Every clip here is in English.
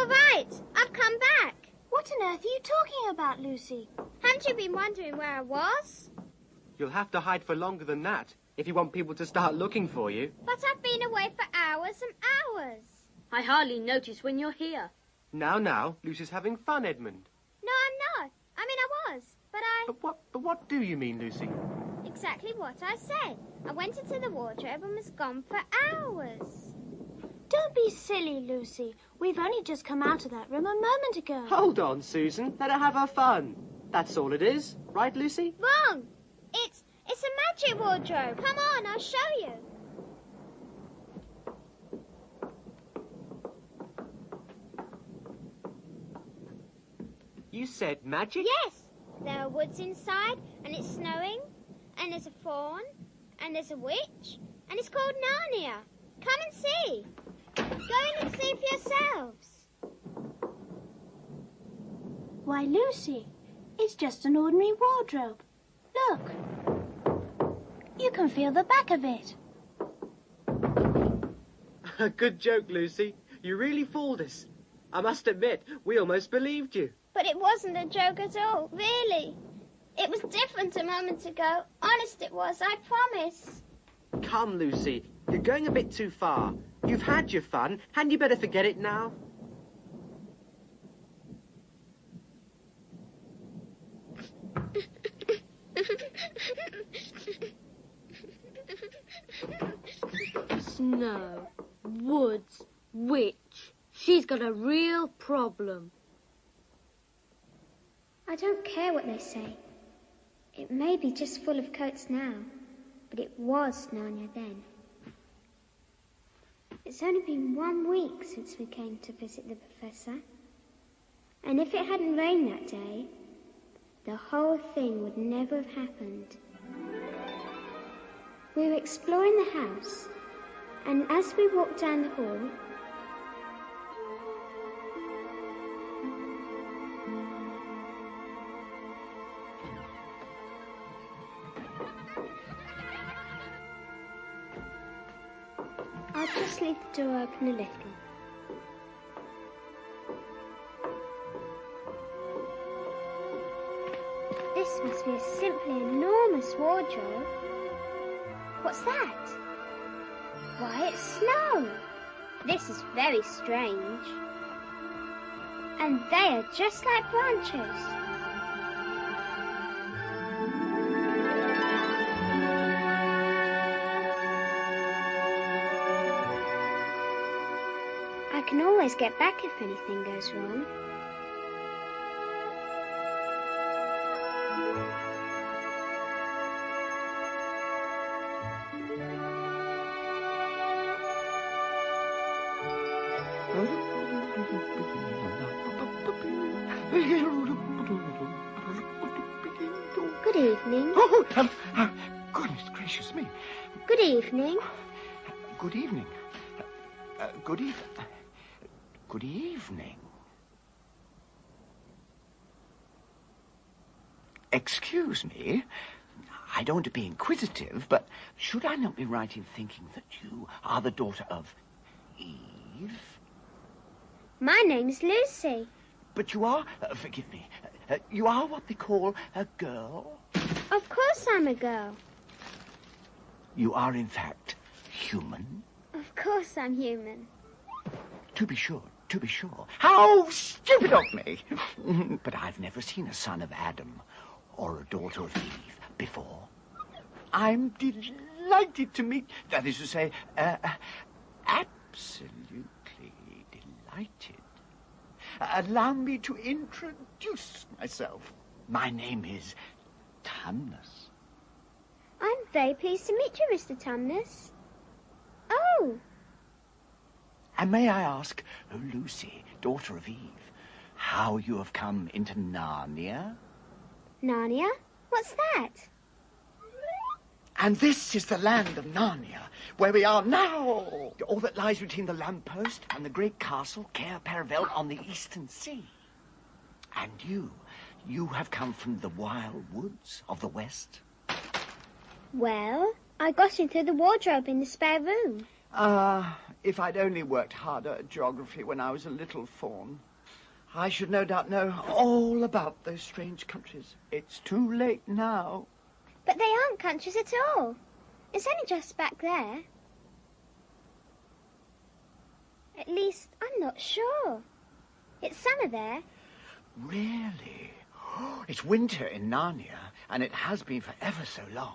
all right. I've come back. What on earth are you talking about, Lucy? Haven't you been wondering where I was? You'll have to hide for longer than that if you want people to start looking for you. But I've been away for hours and hours. I hardly notice when you're here. Now, Lucy's having fun, Edmund. No, I'm not. I mean, I was, but I... But what do you mean, Lucy? Exactly what I said. I went into the wardrobe and was gone for hours. Don't be silly, Lucy. We've only just come out of that room a moment ago. Hold on, Susan. Let her have her fun. That's all it is. Right, Lucy? Wrong. It's a magic wardrobe. Come on, I'll show you. You said magic? Yes. There are woods inside, and it's snowing, and there's a fawn, and there's a witch, and it's called Narnia. Come and see. Go in and see for yourselves. Why, Lucy, it's just an ordinary wardrobe. Look. You can feel the back of it. Good joke, Lucy. You really fooled us. I must admit, we almost believed you. But it wasn't a joke at all, really. It was different a moment ago. Honest it was, I promise. Come, Lucy. You're going a bit too far. You've had your fun. Hadn't you better forget it now? Snow, woods, witch. She's got a real problem. I don't care what they say. It may be just full of coats now, but it was Narnia then. It's only been 1 week since we came to visit the Professor. And if it hadn't rained that day, the whole thing would never have happened. We were exploring the house, and as we walked down the hall, I'll just leave the door open a little. This must be a simply enormous wardrobe. What's that? Why, it's snow. This is very strange. And they are just like branches. I can always get back if anything goes wrong. Good evening. Oh, goodness gracious me. Good evening. Good evening. Good evening. Excuse me. I don't want to be inquisitive, but should I not be right in thinking that you are the daughter of Eve? My name's Lucy. But you are, forgive me, you are what they call a girl? Of course I'm a girl. You are, in fact, human? Of course I'm human. To be sure, to be sure. How stupid of me! But I've never seen a son of Adam or a daughter of Eve before. I'm delighted to meet, that is to say, absolutely delighted. Allow me to introduce myself. My name is Tumnus. I'm very pleased to meet you, Mr. Tumnus. Oh! And may I ask, Lucy, daughter of Eve, how you have come into Narnia? Narnia? What's that? And this is the land of Narnia, where we are now. All that lies between the lamppost and the great castle, Cair Paravel, on the eastern sea. And you have come from the wild woods of the west? Well, I got in through the wardrobe in the spare room. If I'd only worked harder at geography when I was a little fawn, I should no doubt know all about those strange countries. It's too late now. But they aren't countries at all. It's only just back there. At least, I'm not sure. It's summer there. Really? It's winter in Narnia, and it has been for ever so long.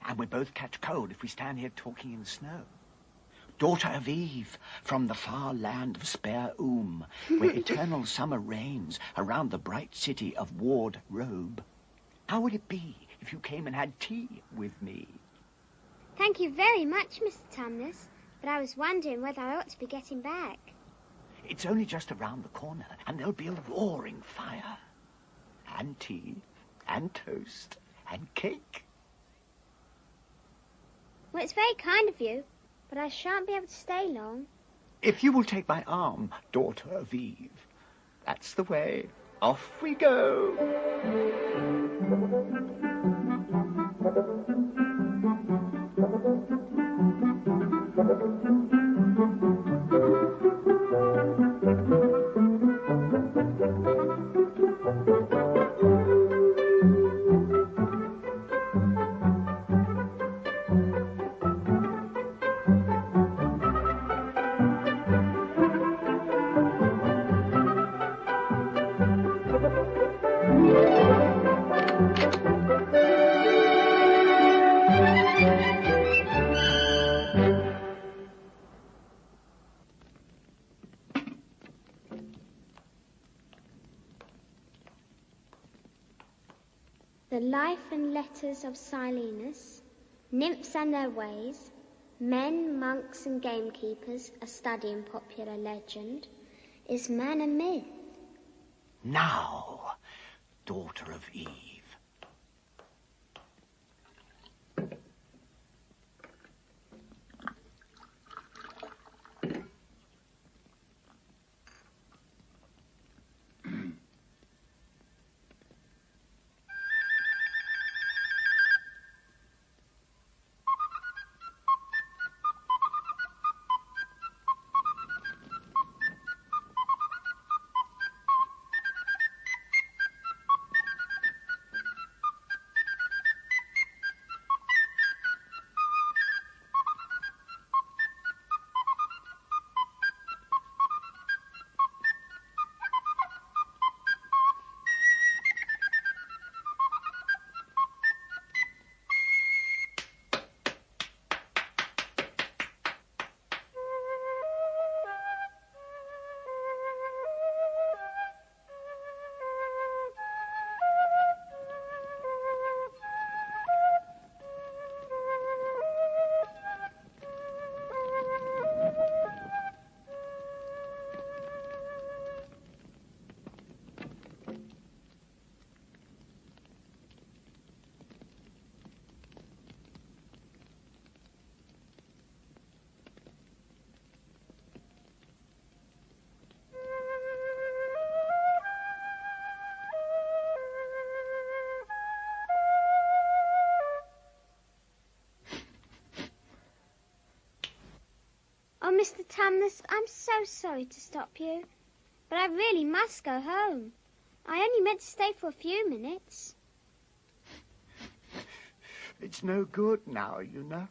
And we both catch cold if we stand here talking in the snow. Daughter of Eve, from the far land of Spare Oom, where eternal summer reigns around the bright city of Ward Robe. How would it be if you came and had tea with me? Thank you very much, Mr. Tumnus, but I was wondering whether I ought to be getting back. It's only just around the corner, and there'll be a roaring fire. And tea, and toast, and cake. Well, it's very kind of you, but I shan't be able to stay long. If you will take my arm, daughter of Eve. That's the way. Off we go. The Life and Letters of Silenus, Nymphs and Their Ways, Men, Monks and Gamekeepers, a Study in Popular Legend, Is Man a Myth? Now, daughter of Eve. Oh, Mr. Tumnus, I'm so sorry to stop you, but I really must go home. I only meant to stay for a few minutes. It's no good now, you know.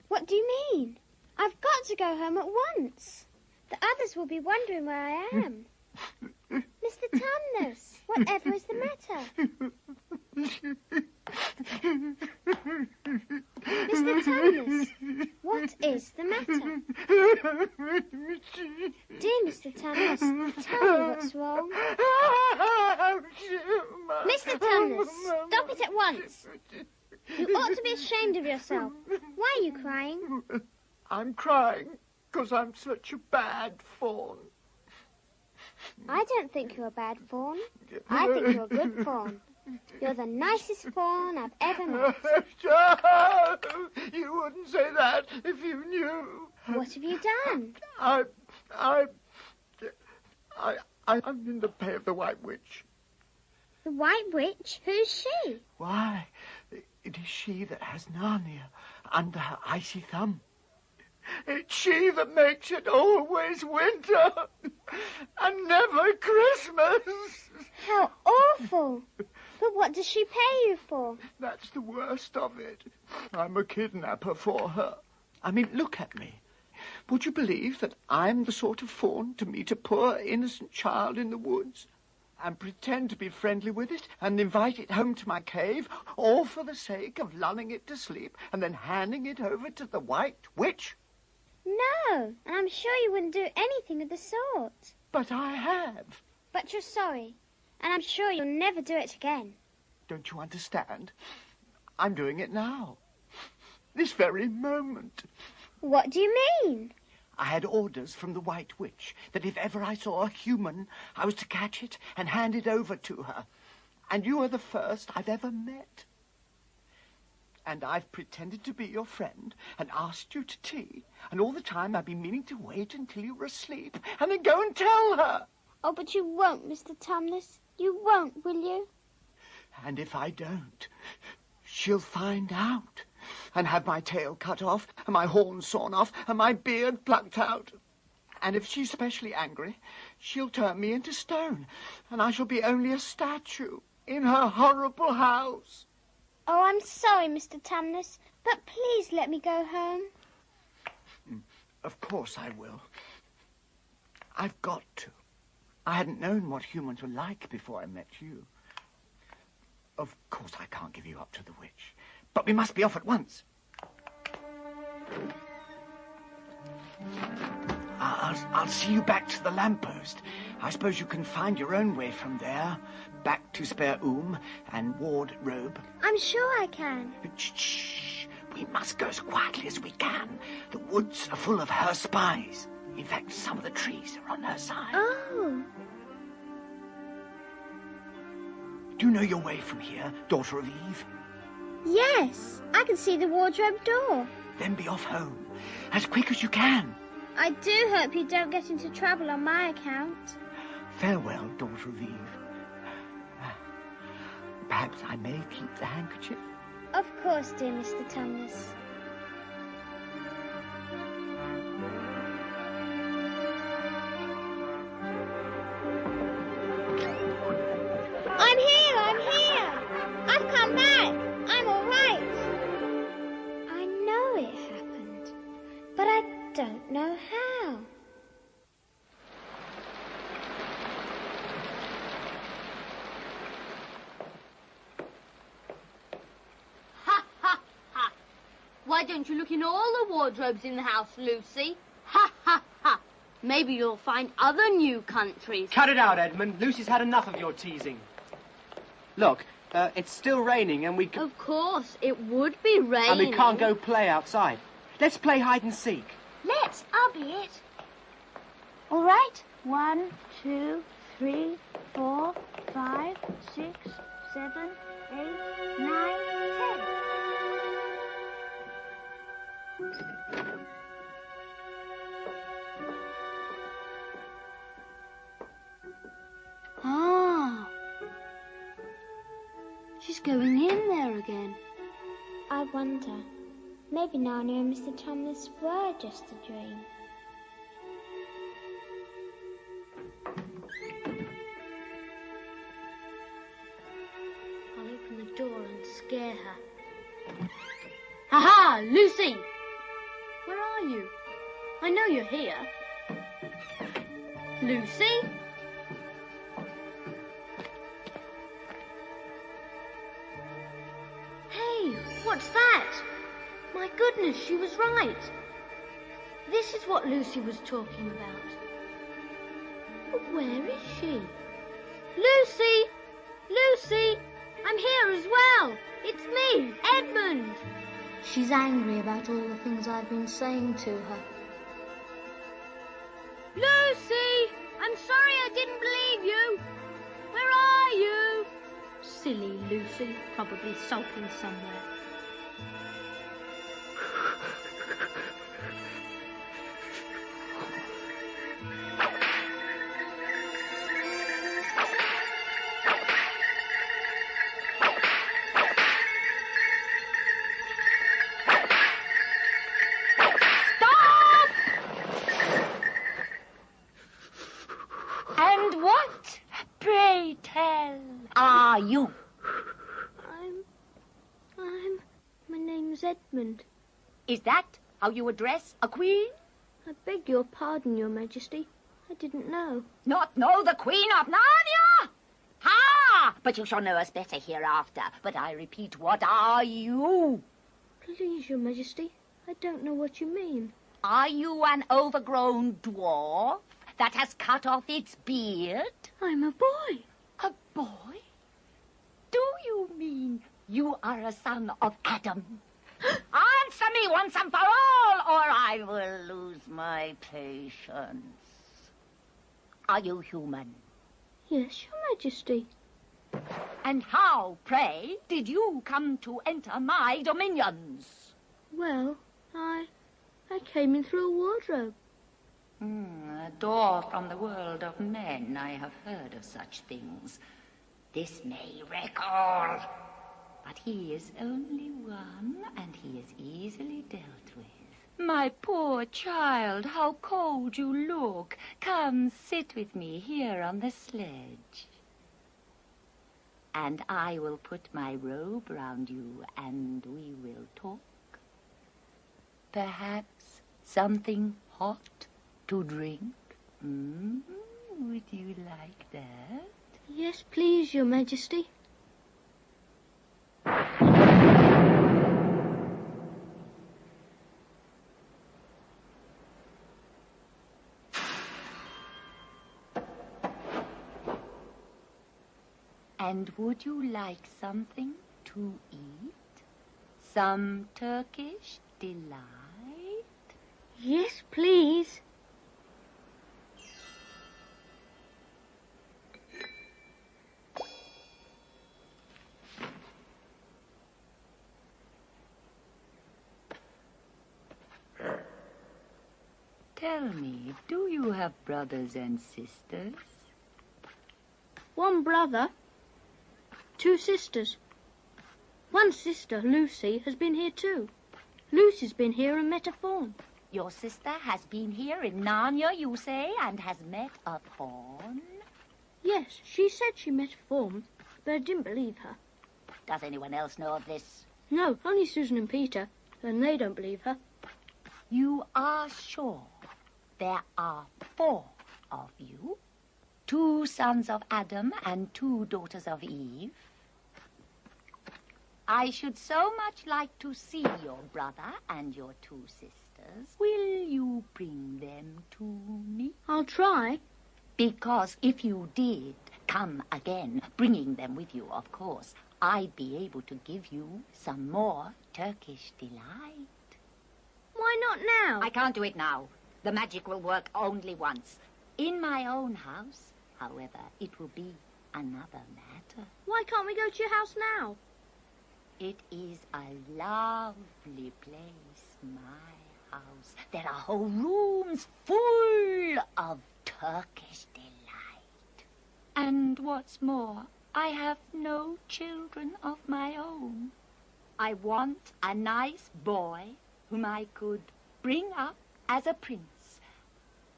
What do you mean? I've got to go home at once. The others will be wondering where I am. Mr. Tumnus, whatever is the matter? Mr. Tumnus, what is the matter? Dear Mr. Tumnus, tell me what's wrong. Mr. Tumnus, stop it at once. You ought to be ashamed of yourself. Why are you crying? I'm crying because I'm such a bad fawn. I don't think you're a bad fawn. I think you're a good fawn. You're the nicest fawn I've ever met. You wouldn't say that if you knew. What have you done? I'm in the pay of the White Witch. The White Witch? Who's she? Why, it is she that has Narnia under her icy thumb. It's she that makes it always winter and never Christmas. How awful. But what does she pay you for? That's the worst of it. I'm a kidnapper for her. I mean, look at me. Would you believe that I'm the sort of fawn to meet a poor innocent child in the woods and pretend to be friendly with it and invite it home to my cave, all for the sake of lulling it to sleep and then handing it over to the White Witch? No, and I'm sure you wouldn't do anything of the sort. But I have. But you're sorry, and I'm sure you'll never do it again. Don't you understand? I'm doing it now. This very moment. What do you mean? I had orders from the White Witch that if ever I saw a human, I was to catch it and hand it over to her. And you are the first I've ever met. And I've pretended to be your friend and asked you to tea. And all the time I've been meaning to wait until you were asleep and then go and tell her. Oh, but you won't, Mr. Tumnus. You won't, will you? And if I don't, she'll find out and have my tail cut off and my horns sawn off and my beard plucked out. And if she's specially angry, she'll turn me into stone and I shall be only a statue in her horrible house. Oh, I'm sorry, Mr. Tumnus, but please let me go home. Of course I will. I've got to. I hadn't known what humans were like before I met you. Of course I can't give you up to the witch, but we must be off at once. I'll see you back to the lamppost. I suppose you can find your own way from there, back to Spare and Ward Robe. I'm sure I can. Shh. We must go as quietly as we can. The woods are full of her spies. In fact, some of the trees are on her side. Oh. Do you know your way from here, Daughter of Eve? Yes, I can see the wardrobe door. Then be off home, as quick as you can. I do hope you don't get into trouble on my account. Farewell, Daughter of Eve. Perhaps I may keep the handkerchief. Of course, dear Mr. Tumnus. I'm here! I've come back! I'm all right! I know it happened, but I don't know how. Ha, ha, ha. Why don't you look in all the wardrobes in the house, Lucy? Ha, ha, ha. Maybe you'll find other new countries. Cut it out, Edmund. Lucy's had enough of your teasing. Look, it's still raining and we can... Of course, it would be raining. And we can't go play outside. Let's play hide and seek. Let's, I'll be it. All right. 1, 2, 3, 4, 5, 6, 7, 8, 9, 10. Ah. She's going in there again. I wonder, maybe Narnia and Mr. Tumnus were just a dream. I'll open the door and scare her. Ha-ha! Lucy! Where are you? I know you're here. Lucy? Hey, what's that? My goodness, she was right. This is what Lucy was talking about. But where is she? Lucy! Lucy! I'm here as well. It's me, Edmund. She's angry about all the things I've been saying to her. Lucy! I'm sorry I didn't believe you. Where are you? Silly Lucy, probably sulking somewhere. Stop! And what, pray tell, are you? My name's Edmund. Is that how you address a queen? I beg your pardon, Your Majesty. I didn't know. Not know the Queen of Narnia? Ha! But you shall know us better hereafter. But I repeat, what are you? Please, Your Majesty, I don't know what you mean. Are you an overgrown dwarf that has cut off its beard? I'm a boy. A boy? Do you mean you are a son of Adam? Answer me once and for all, or I will lose my patience. Are you human? Yes, Your Majesty. And how, pray, did you come to enter my dominions? Well, I came in through a wardrobe. A door from the world of men. I have heard of such things. This may recall. But he is only one, and he is easily dealt with. My poor child, how cold you look. Come, sit with me here on the sledge. And I will put my robe round you, and we will talk. Perhaps something hot to drink? Would you like that? Yes, please, Your Majesty. And would you like something to eat? Some Turkish delight? Yes, please. Tell me, do you have brothers and sisters? One brother, 2 sisters. One sister, Lucy, has been here too. Lucy's been here and met a fawn. Your sister has been here in Narnia, you say, and has met a fawn? Yes, she said she met a fawn, but I didn't believe her. Does anyone else know of this? No, only Susan and Peter, and they don't believe her. You are sure there are 4 of you? 2 sons of Adam and 2 daughters of Eve? I should so much like to see your brother and your 2 sisters. Will you bring them to me? I'll try. Because if you did come again, bringing them with you, of course, I'd be able to give you some more Turkish delight. Why not now? I can't do it now. The magic will work only once. In my own house, however, it will be another matter. Why can't we go to your house now? It is a lovely place, my house. There are whole rooms full of Turkish delight. And what's more, I have no children of my own. I want a nice boy whom I could bring up as a prince,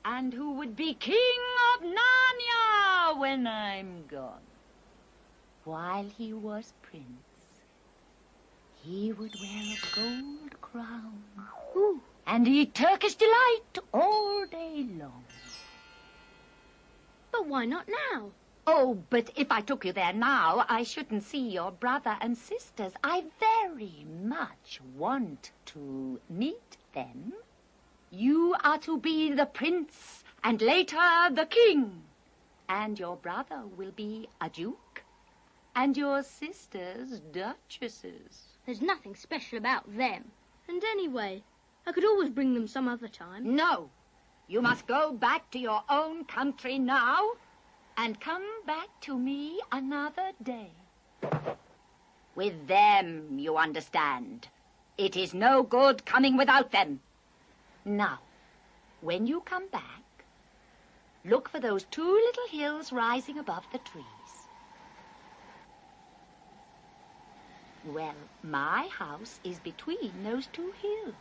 and who would be king of Narnia when I'm gone. While he was prince, he would wear a gold crown. Ooh. And eat Turkish delight all day long. But why not now? Oh, but if I took you there now, I shouldn't see your brother and sisters. I very much want to meet them. You are to be the prince, and later the king. And your brother will be a duke, and your sisters duchesses. There's nothing special about them. And anyway, I could always bring them some other time. No, you must go back to your own country now, and come back to me another day. With them, you understand. It is no good coming without them. Now, when you come back, look for those 2 little hills rising above the trees. Well, my house is between those 2 hills.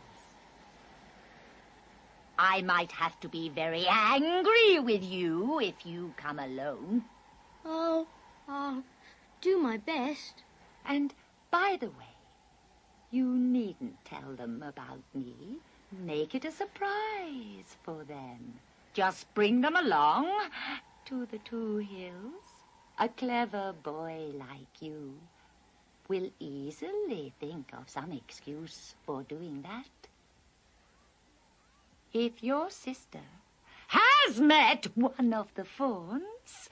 I might have to be very angry with you if you come alone. Oh, I'll do my best. And, by the way, you needn't tell them about me. Make it a surprise for them. Just bring them along to the 2 Hills. A clever boy like you will easily think of some excuse for doing that. If your sister has met one of the fawns,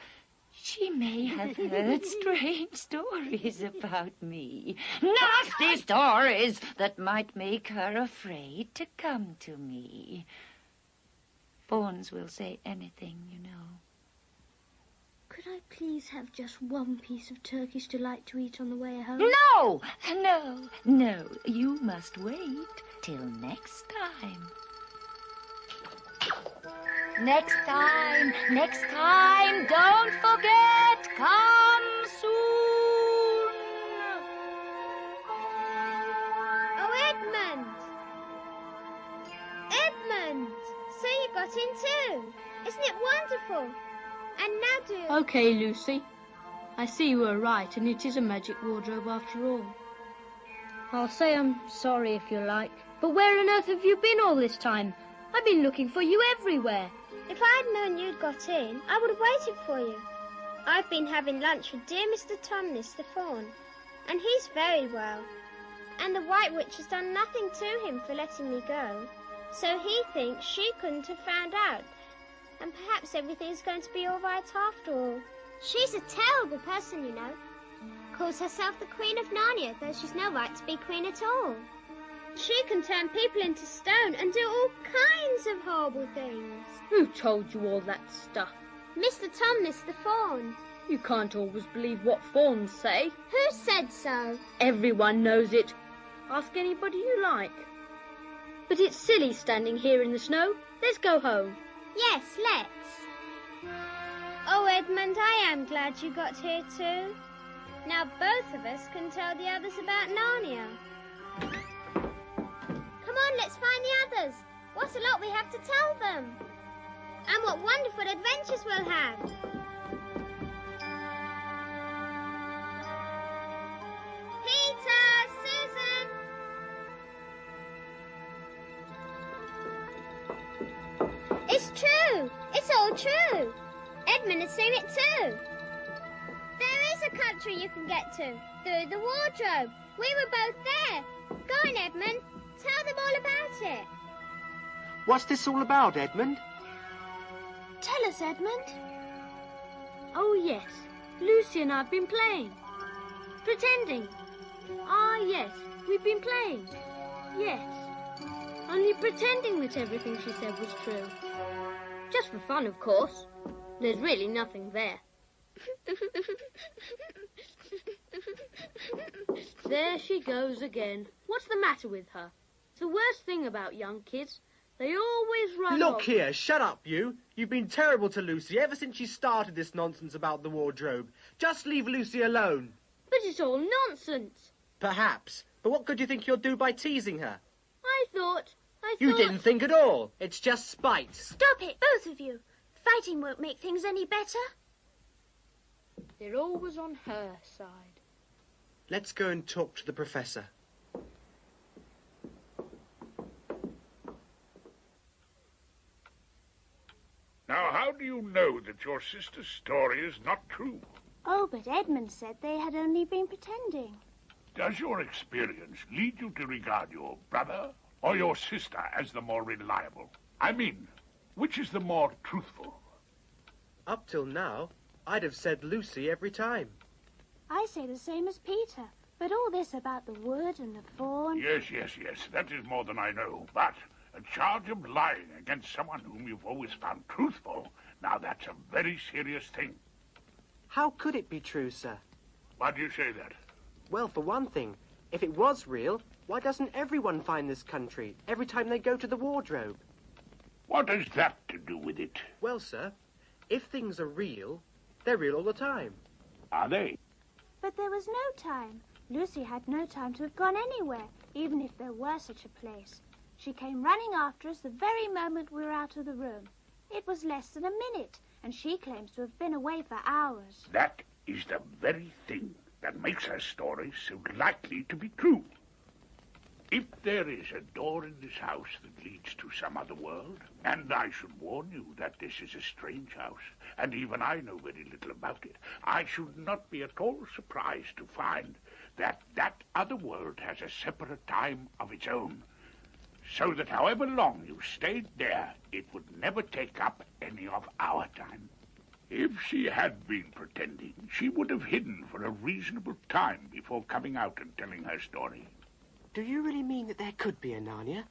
she may have heard strange stories about me. Nasty stories that might make her afraid to come to me. Fawns will say anything, you know. Could I please have just one piece of Turkish delight to eat on the way home? No. You must wait till next time. Next time. Don't forget. Come soon. Oh, Edmund! Edmund! So you got in too. Isn't it wonderful? And now do... Okay, Lucy. I see you were right, and it is a magic wardrobe after all. I'll say I'm sorry if you like. But where on earth have you been all this time? I've been looking for you everywhere. If I'd known you'd got in, I would have waited for you. I've been having lunch with dear Mr. Tumnus the Fawn, and he's very well. And the White Witch has done nothing to him for letting me go. So he thinks she couldn't have found out. And perhaps everything's going to be all right after all. She's a terrible person, you know. Calls herself the Queen of Narnia, though she's no right to be queen at all. She can turn people into stone and do all kinds of horrible things. Who told you all that stuff? Mr. Tumnus the Fawn. You can't always believe what fawns say. Who said so? Everyone knows it. Ask anybody you like. But it's silly standing here in the snow. Let's go home. Yes, let's. Oh, Edmund, I am glad you got here too. Now both of us can tell the others about Narnia. Come on, let's find the others. What a lot we have to tell them. And what wonderful adventures we'll have. Peter, Susan. It's true. It's all true. Edmund has seen it too. There is a country you can get to through the wardrobe. We were both there. Go on, Edmund. Tell them all about it. What's this all about, Edmund? Tell us, Edmund. Oh, yes. Lucy and I have been playing. Pretending. Ah, yes. We've been playing. Yes. Only pretending that everything she said was true. Just for fun, of course. There's really nothing there. There she goes again. What's the matter with her? It's the worst thing about young kids. They always run Look off. here, shut up, you. You've been terrible to Lucy ever since she started this nonsense about the wardrobe. Just leave Lucy alone. But it's all nonsense. Perhaps. But what could you think you'll do by teasing her? I thought... You didn't think at all. It's just spite. Stop it, both of you. Fighting won't make things any better. They're always on her side. Let's go and talk to the professor. Now, how do you know that your sister's story is not true? Oh, but Edmund said they had only been pretending. Does your experience lead you to regard your brother or your sister as the more reliable? I mean, which is the more truthful? Up till now, I'd have said Lucy every time. I say the same as Peter. But all this about the wood and the fawn... Yes. That is more than I know. But a charge of lying against someone whom you've always found truthful, now that's a very serious thing. How could it be true, sir? Why do you say that? Well, for one thing, if it was real, why doesn't everyone find this country every time they go to the wardrobe? What has that to do with it? Well, sir, if things are real, they're real all the time. Are they? But there was no time. Lucy had no time to have gone anywhere, even if there were such a place. She came running after us the very moment we were out of the room. It was less than a minute, and she claims to have been away for hours. That is the very thing that makes her story so likely to be true. If there is a door in this house that leads to some other world, and I should warn you that this is a strange house, and even I know very little about it, I should not be at all surprised to find that that other world has a separate time of its own, so that however long you stayed there, it would never take up any of our time. If she had been pretending, she would have hidden for a reasonable time before coming out and telling her story. Do you really mean that there could be a Narnia?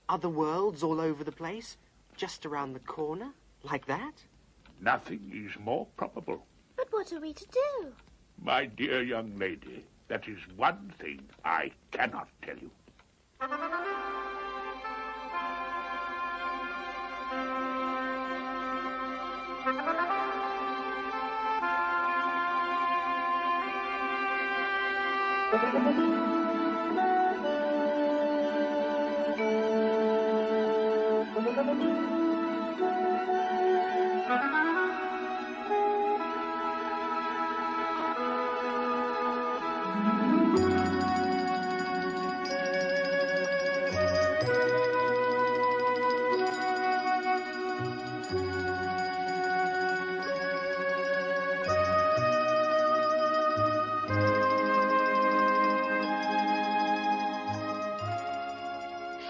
Other worlds all over the place? Just around the corner? Like that? Nothing is more probable. But what are we to do? My dear young lady, that is one thing I cannot tell you.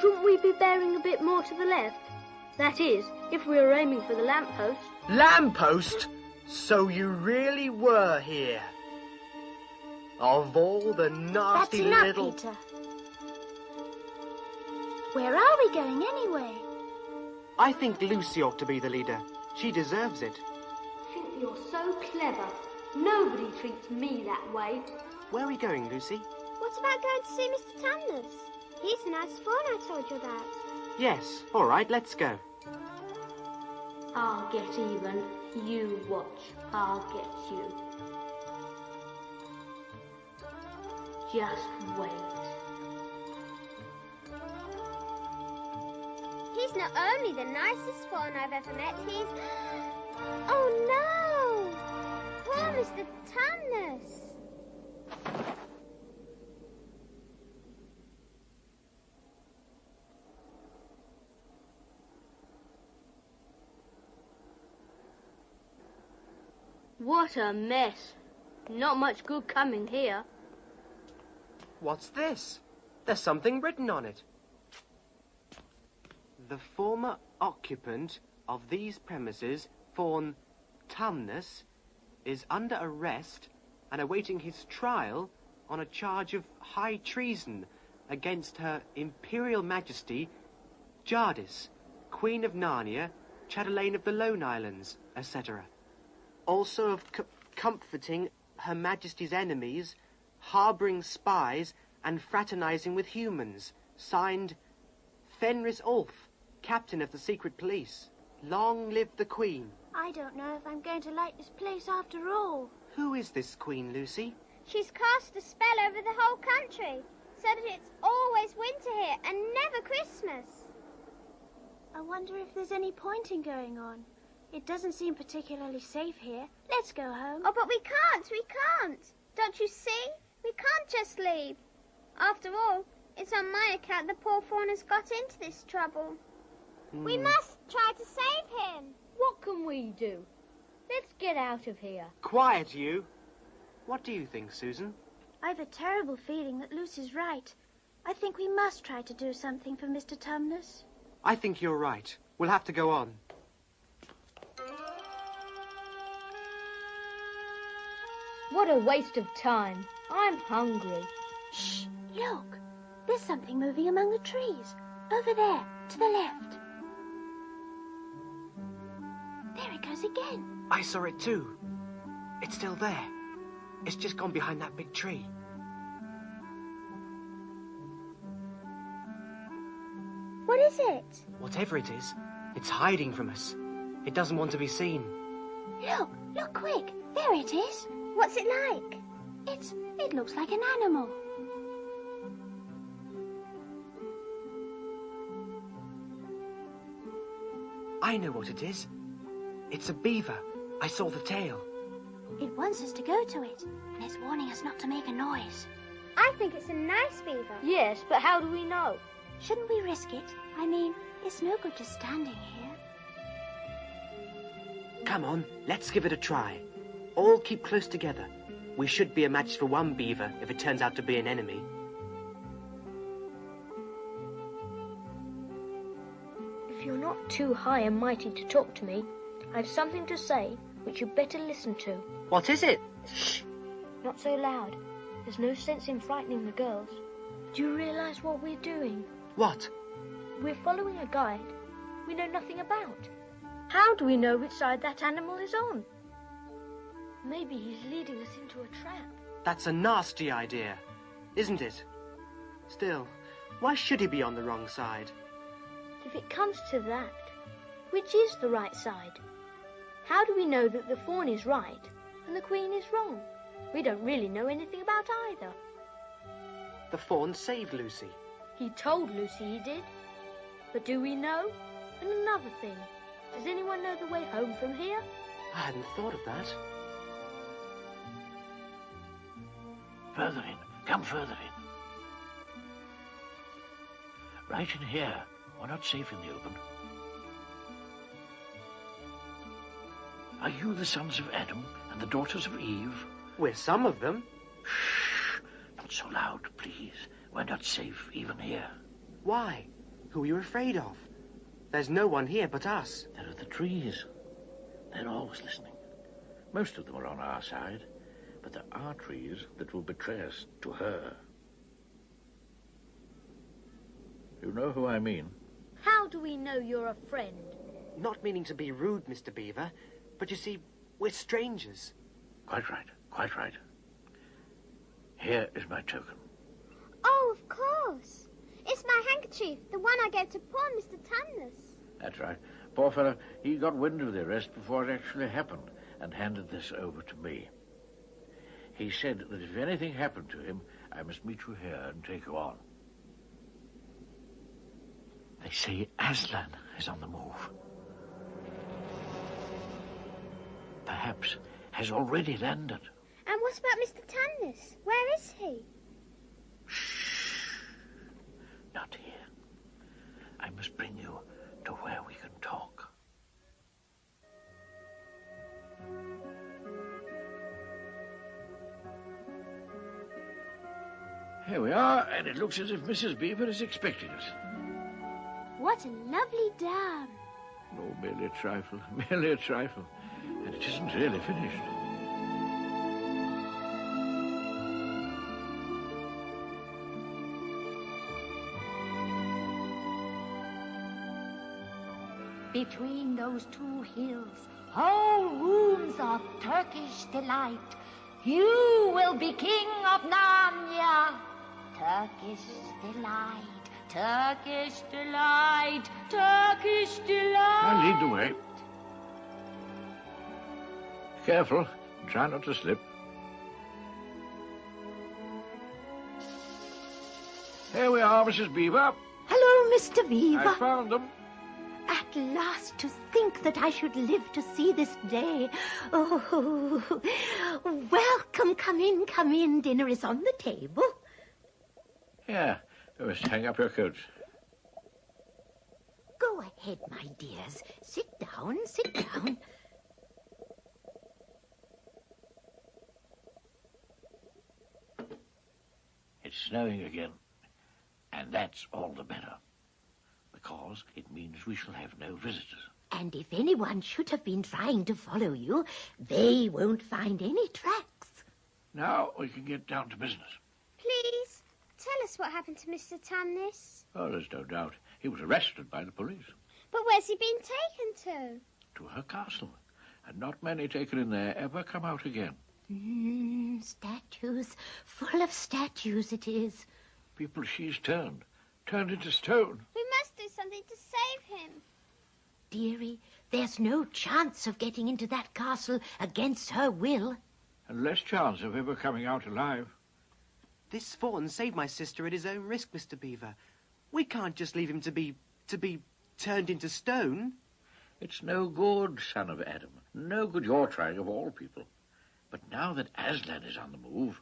Shouldn't we be bearing a bit more to the left? That is, if we were aiming for the lamppost. Lamppost? So you really were here? Of all the nasty That's enough, little... Peter. Where are we going anyway? I think Lucy ought to be the leader. She deserves it. I think you're so clever. Nobody treats me that way. Where are we going, Lucy? What about going to see Mr. Tumnus? He's the nice fawn I told you about. Yes, all right, let's go. I'll get even. You watch. I'll get you. Just wait. He's not only the nicest fawn I've ever met, he's... Oh, no! Poor Mr. Tumnus. What a mess. Not much good coming here. What's this? There's something written on it. The former occupant of these premises, Fawn Tumnus, is under arrest and awaiting his trial on a charge of high treason against Her Imperial Majesty Jadis, Queen of Narnia, Chatelaine of the Lone Islands, etc. Also of comforting Her Majesty's enemies, harbouring spies, and fraternizing with humans. Signed, Fenris Ulf, Captain of the Secret Police. Long live the Queen. I don't know if I'm going to like this place after all. Who is this Queen, Lucy? She's cast a spell over the whole country, so that it's always winter here and never Christmas. I wonder if there's any point in going on. It doesn't seem particularly safe here. Let's go home. Oh, but we can't. Don't you see? We can't just leave. After all, it's on my account the poor fawn has got into this trouble. We must try to save him. What can we do? Let's get out of here. Quiet, you. What do you think, Susan? I've a terrible feeling that Lucy's right. I think we must try to do something for Mr. Tumnus. I think you're right. We'll have to go on. What a waste of time. I'm hungry. Shh! Look! There's something moving among the trees. Over there, to the left. There it goes again. I saw it too. It's still there. It's just gone behind that big tree. What is it? Whatever it is, it's hiding from us. It doesn't want to be seen. Look quick. There it is. What's it like? It looks like an animal. I know what it is. It's a beaver. I saw the tail. It wants us to go to it, and it's warning us not to make a noise. I think it's a nice beaver. Yes, but how do we know? Shouldn't we risk it? I mean, it's no good just standing here. Come on, let's give it a try. All keep close together. We should be a match for one beaver if it turns out to be an enemy. If you're not too high and mighty to talk to me, I have something to say which you'd better listen to. What is it? Shh! Not so loud. There's no sense in frightening the girls. Do you realize what we're doing? What? We're following a guide we know nothing about. How do we know which side that animal is on? Maybe he's leading us into a trap. That's a nasty idea, isn't it? Still, why should he be on the wrong side? If it comes to that, which is the right side? How do we know that the fawn is right and the queen is wrong? We don't really know anything about either. The fawn saved Lucy. He told Lucy he did. But do we know? And another thing, does anyone know the way home from here? I hadn't thought of that. Further in. Come further in. Right in here. We're not safe in the open. Are you the sons of Adam and the daughters of Eve? We're some of them. Shh! Not so loud, please. We're not safe even here. Why? Who are you afraid of? There's no one here but us. There are the trees. They're always listening. Most of them are on our side, but there are trees that will betray us to her. You know who I mean? How do we know you're a friend? Not meaning to be rude, Mr. Beaver, but you see, we're strangers. Quite right, quite right. Here is my token. Oh, of course. It's my handkerchief, the one I gave to poor Mr. Tumnus. That's right. Poor fellow, he got wind of the arrest before it actually happened and handed this over to me. He said that if anything happened to him, I must meet you here and take you on. They say Aslan is on the move. Perhaps has already landed. And what about Mr. Tumnus? Where is he? Shh. Not here. I must bring you to where we can talk. Here we are, and it looks as if Mrs. Beaver is expecting us. What a lovely dam. Oh, merely a trifle, merely a trifle. And it isn't really finished. Between those two hills, whole rooms of Turkish delight. You will be king of Narnia. Turkish delight, Turkish delight, Turkish delight. I'll lead the way. Careful, try not to slip. Here we are, Mrs. Beaver. Hello, Mr. Beaver. I found them. At last, to think that I should live to see this day. Oh, welcome. Come in. Dinner is on the table. Here, you must hang up your coats. Go ahead, my dears. Sit down. It's snowing again, and that's all the better, because it means we shall have no visitors. And if anyone should have been trying to follow you, they won't find any tracks. Now we can get down to business. Please, tell us what happened to Mr. Tumnus. Oh, there's no doubt. He was arrested by the police. But where's he been taken To her castle. And not many taken in there ever come out again. Statues. Full of statues it is. People she's turned into stone. We must do something to save him. Dearie, there's no chance of getting into that castle against her will. And less chance of ever coming out alive. This fawn saved my sister at his own risk, Mr. Beaver. We can't just leave him to be turned into stone. It's no good, son of Adam. No good your trying of all people. But now that Aslan is on the move...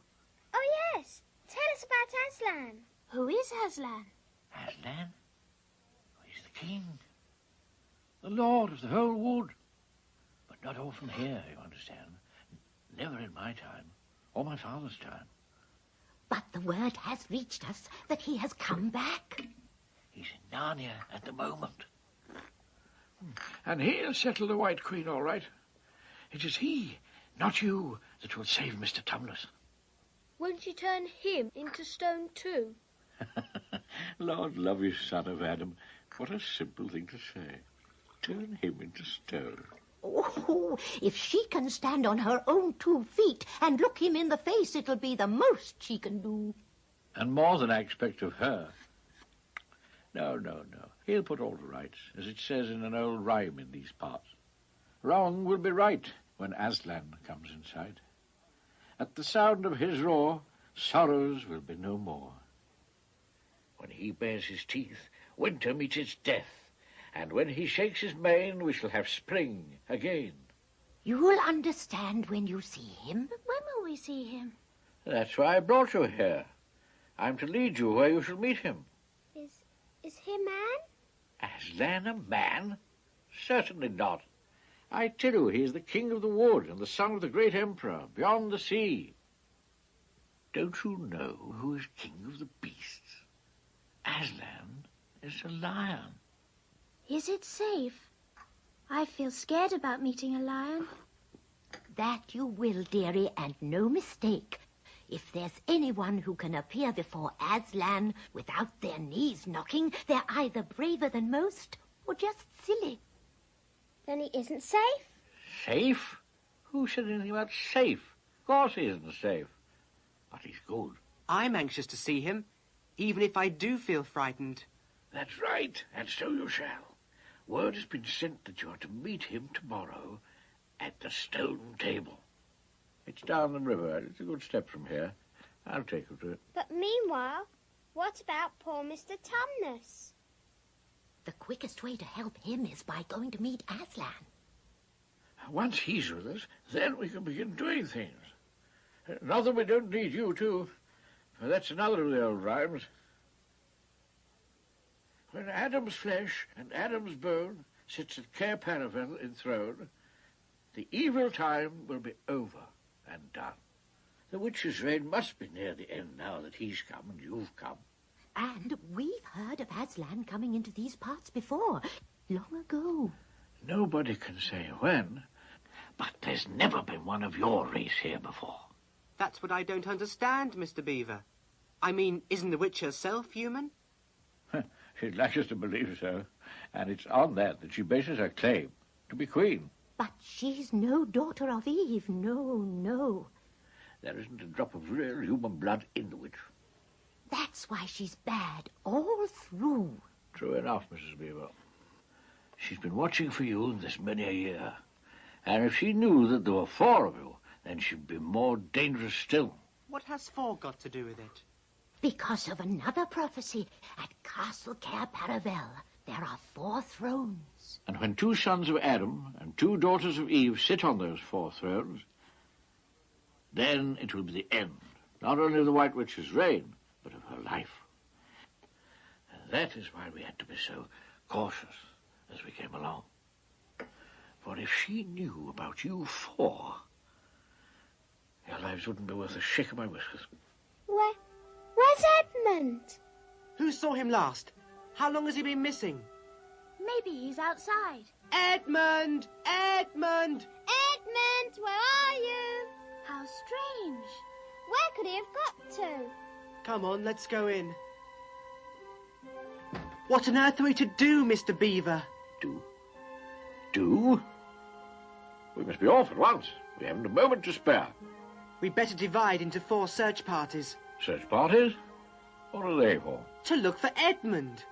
Oh, yes. Tell us about Aslan. Who is Aslan? Aslan? He's the king. The lord of the whole wood. But not often here, you understand. Never in my time, or my father's time. But the word has reached us that he has come back. He's in Narnia at the moment. And he'll settle the White Queen all right. It is he, not you, that will save Mr. Tumnus. Won't you turn him into stone too? Lord love you, son of Adam. What a simple thing to say. Turn him into stone. Oh, if she can stand on her own 2 feet and look him in the face, it'll be the most she can do. And more than I expect of her. No. He'll put all to rights, as it says in an old rhyme in these parts. Wrong will be right when Aslan comes in sight. At the sound of his roar, sorrows will be no more. When he bares his teeth, winter meets its death. And when he shakes his mane, we shall have spring again. You'll understand when you see him. But when will we see him? That's why I brought you here. I'm to lead you where you shall meet him. Is he a man? Aslan a man? Certainly not. I tell you, he is the king of the wood and the son of the great emperor beyond the sea. Don't you know who is king of the beasts? Aslan is a lion. Is it safe? I feel scared about meeting a lion. That you will, dearie, and no mistake. If there's anyone who can appear before Aslan without their knees knocking, they're either braver than most or just silly. Then he isn't safe? Safe? Who said anything about safe? Of course he isn't safe. But he's good. I'm anxious to see him, even if I do feel frightened. That's right, and so you shall. Word has been sent that you are to meet him tomorrow at the stone table. It's down the river. It's a good step from here. I'll take you to it. But meanwhile, what about poor Mr. Tumnus? The quickest way to help him is by going to meet Aslan. Once he's with us, then we can begin doing things. Not that we don't need you, too, for that's another of the old rhymes. When Adam's flesh and Adam's bone sits at Cair Paravel enthroned, the evil time will be over and done. The witch's reign must be near the end now that he's come and you've come. And we've heard of Aslan coming into these parts before, long ago. Nobody can say when, but there's never been one of your race here before. That's what I don't understand, Mr. Beaver. I mean, isn't the witch herself human? She'd like us to believe so, and it's on that she bases her claim to be queen. But she's no daughter of Eve, no. There isn't a drop of real human blood in the witch. That's why she's bad all through. True enough, Mrs. Beaver. She's been watching for you this many a year, and if she knew that there were 4 of you, then she'd be more dangerous still. What has 4 got to do with it? Because of another prophecy, at Castle Cair Paravel, there are 4 thrones. And when 2 sons of Adam and 2 daughters of Eve sit on those 4 thrones, then it will be the end, not only of the White Witch's reign, but of her life. And that is why we had to be so cautious as we came along. For if she knew about you 4, your lives wouldn't be worth a shake of my whiskers. Where's Edmund? Who saw him last? How long has he been missing? Maybe he's outside. Edmund! Edmund! Edmund, where are you? How strange. Where could he have got to? Come on, let's go in. What on earth are we to do, Mr. Beaver? Do? We must be off at once. We haven't a moment to spare. We'd better divide into 4 search parties. Search parties? What are they for? To look for Edmund.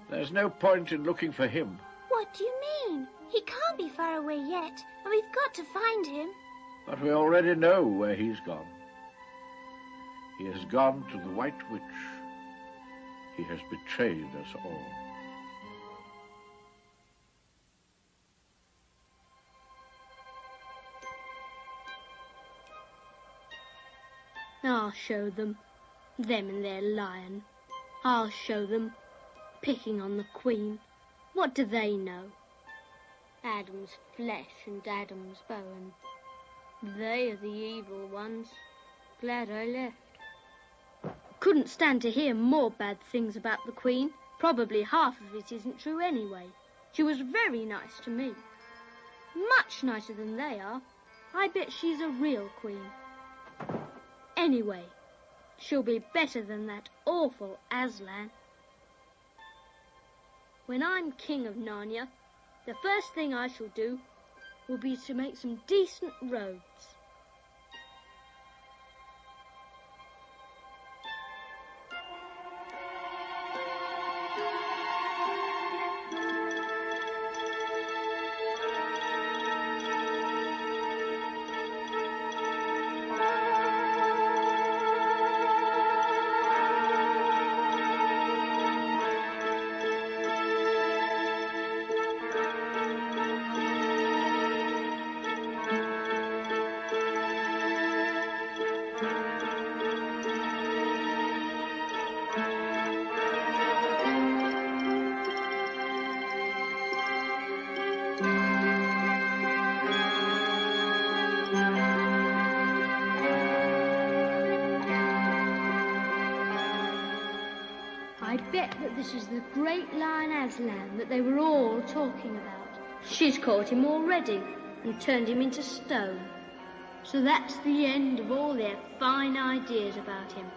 There's no point in looking for him. What do you mean? He can't be far away yet, and we've got to find him. But we already know where he's gone. He has gone to the White Witch. He has betrayed us all. I'll show them. Them and their lion. I'll show them. Picking on the Queen. What do they know? Adam's flesh and Adam's bone. They are the evil ones. Glad I left. Couldn't stand to hear more bad things about the Queen. Probably half of it isn't true anyway. She was very nice to me. Much nicer than they are. I bet she's a real queen. Anyway, she'll be better than that awful Aslan. When I'm king of Narnia, the first thing I shall do will be to make some decent roads. I bet that this is the great lion Aslan that they were all talking about. She's caught him already and turned him into stone. So that's the end of all their fine ideas about him.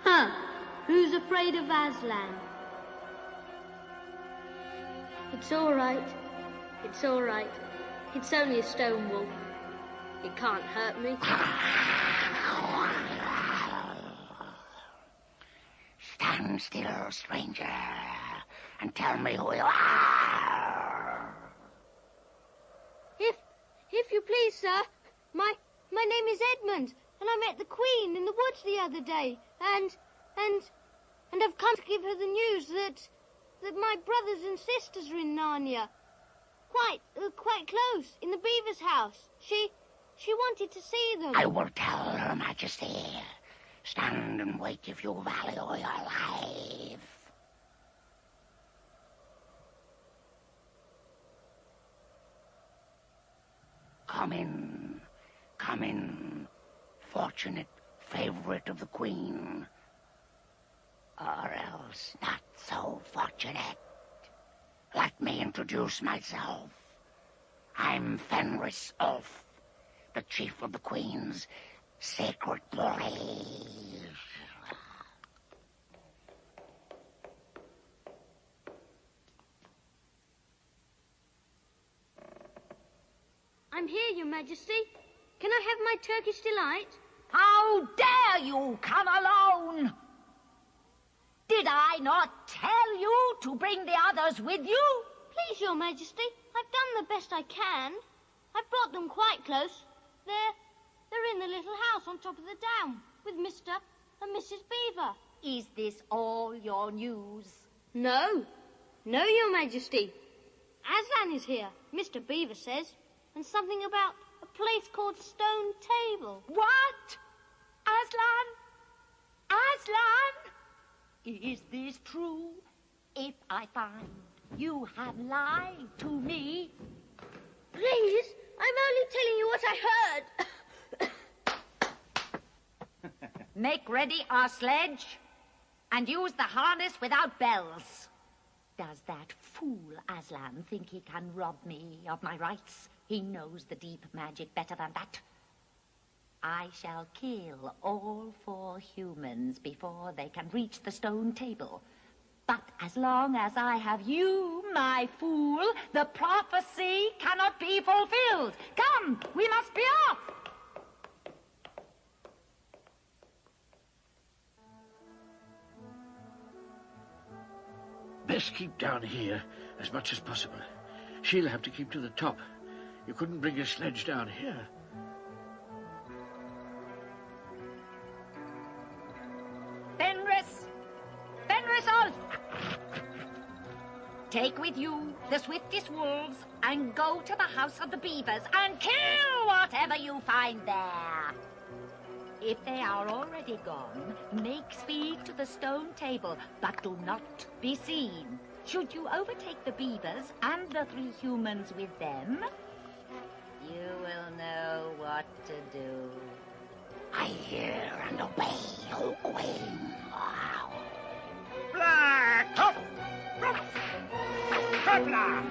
Huh, who's afraid of Aslan? It's all right. It's all right. It's only a stone wolf. It can't hurt me. Stand still, stranger, and tell me who you are. If you please, sir, my name is Edmund, and I met the Queen in the woods the other day, and I've come to give her the news that my brothers and sisters are in Narnia, quite close, in the Beaver's house. She wanted to see them. I will tell Her Majesty. Stand and wait if you value your life. Come in, fortunate favorite of the Queen. Or else not so fortunate. Let me introduce myself. I'm Fenris Ulf, the chief of the Queen's Sacred Police. I'm here, Your Majesty. Can I have my Turkish delight? How dare you come alone? Did I not tell you to bring the others with you? Please, Your Majesty, I've done the best I can. I've brought them quite close. They're in the little house on top of the down with Mr. and Mrs. Beaver. Is this all your news? No, Your Majesty. Aslan is here, Mr. Beaver says, and something about a place called Stone Table. What? Aslan? Is this true? If I find you have lied to me... Please, I'm only telling you what I heard. Make ready our sledge and use the harness without bells. Does that fool Aslan think he can rob me of my rights? He knows the deep magic better than that. I shall kill all 4 humans before they can reach the stone table. But as long as I have you, my fool, the prophecy cannot be fulfilled. Come, we must be off. Best keep down here as much as possible. She'll have to keep to the top. You couldn't bring your sledge down here. Fenris Ulf! Take with you the swiftest wolves and go to the house of the beavers and kill whatever you find there. If they are already gone, make speed to the stone table, but do not be seen. Should you overtake the beavers and the 3 humans with them, you will know what to do. I hear and obey, O Queen. Black! Hop! Traveler!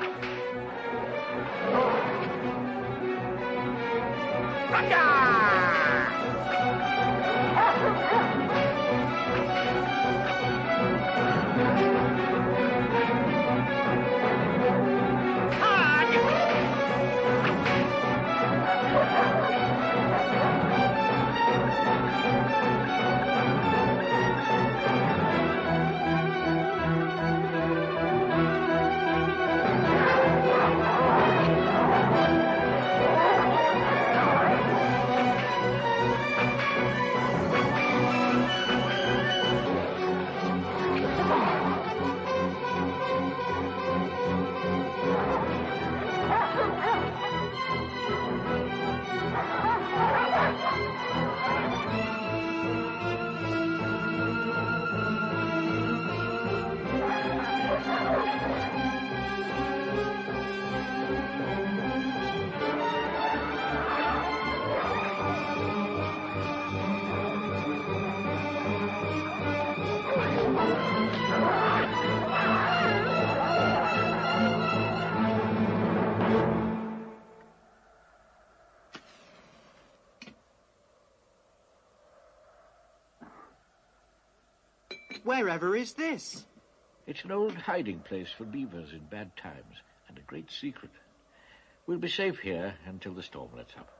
Wherever is this? It's an old hiding place for beavers in bad times, and a great secret. We'll be safe here until the storm lets up.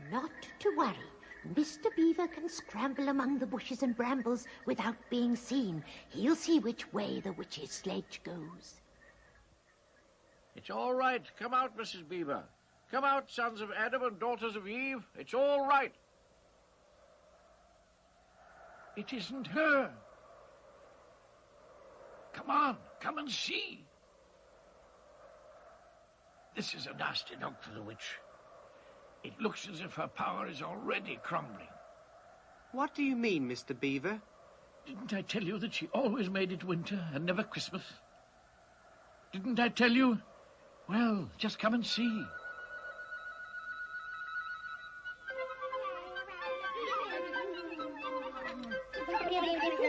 Not to worry. Mr. Beaver can scramble among the bushes and brambles without being seen. He'll see which way the witch's sledge goes. It's all right. Come out, Mrs. Beaver. Come out, sons of Adam and daughters of Eve. It's all right. It isn't her. Come on, come and see. This is a nasty knock for the witch. It looks as if her power is already crumbling. What do you mean, Mr. Beaver? Didn't I tell you that she always made it winter and never Christmas? Didn't I tell you? Well, just come and see.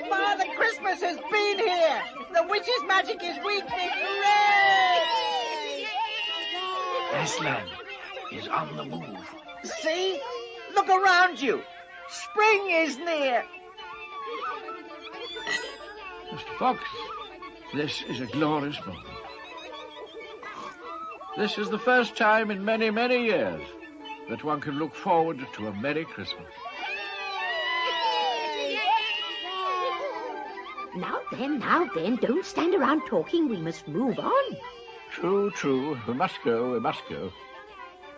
Father Christmas has been here! The witch's magic is weakening! Hooray! Aslan is on the move. See? Look around you! Spring is near! Mr. Fox, this is a glorious moment. This is the first time in many, many years that one can look forward to a Merry Christmas. Now then, don't stand around talking. We must move on. True, true. We must go, we must go.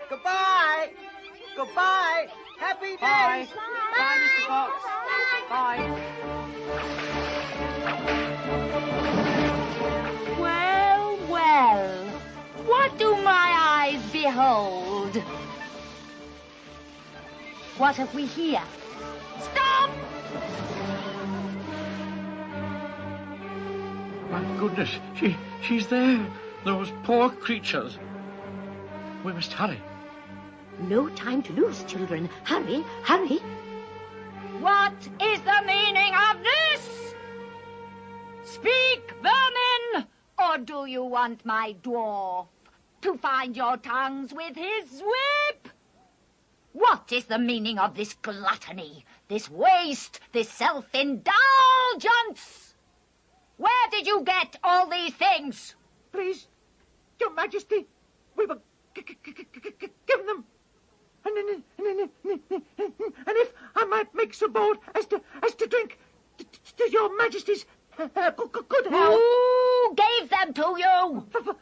Goodbye! Goodbye! Happy Bye. days! Bye, Mr. Fox. Bye. Well, well. What do my eyes behold? What have we here? Stop! My goodness, she's there. Those poor creatures. We must hurry. No time to lose, children. Hurry, hurry. What is the meaning of this? Speak, vermin! Or do you want my dwarf to find your tongues with his whip? What is the meaning of this gluttony, this waste, this self-indulgence? Where did you get all these things? Please, Your Majesty, we were given them. And if I might make so bold as to drink to Your Majesty's Good help. Who gave them to you? Father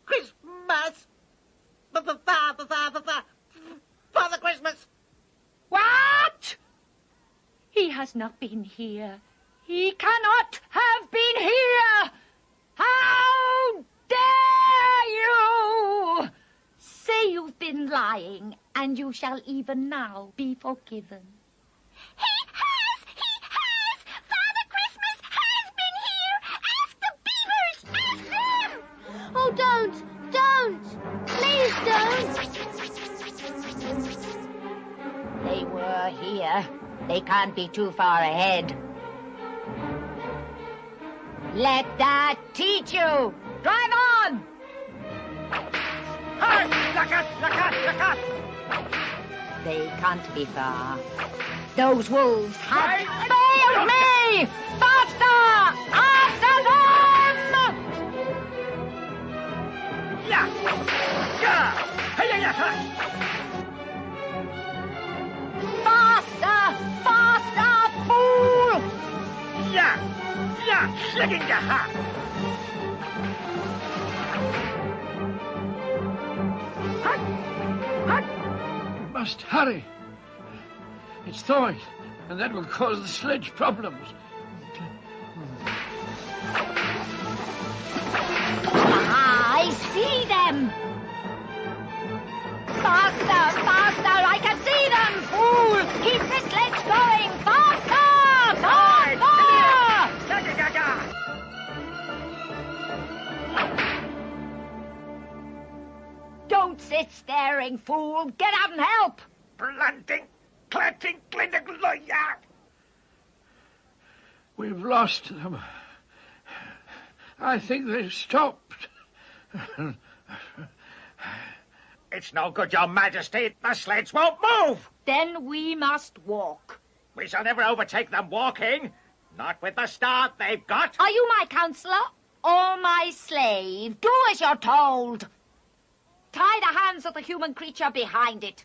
Christmas. Father Christmas. What? He has not been here. He cannot have been here. How dare you? Say you've been lying, and you shall even now be forgiven. He has! Father Christmas has been here! Ask the beavers! Ask them! Oh, don't! Please don't! They were here. They can't be too far ahead. Let that teach you. Drive on! Hey! Look out! They can't be far. Those wolves have failed me! Faster! After them! Yeah! Hey! Faster, fool! Yeah! Slicking your hat! We must hurry. It's thawing, and that will cause the sledge problems. I see them! Faster! I can see them! Fool! Keep the sledge going! Faster! Don't sit staring, fool! Get out and help! We've lost them. I think they've stopped. It's no good, Your Majesty. The sleds won't move. Then we must walk. We shall never overtake them walking. Not with the start they've got. Are you my counselor or my slave? Do as you're told. Tie the hands of the human creature behind it.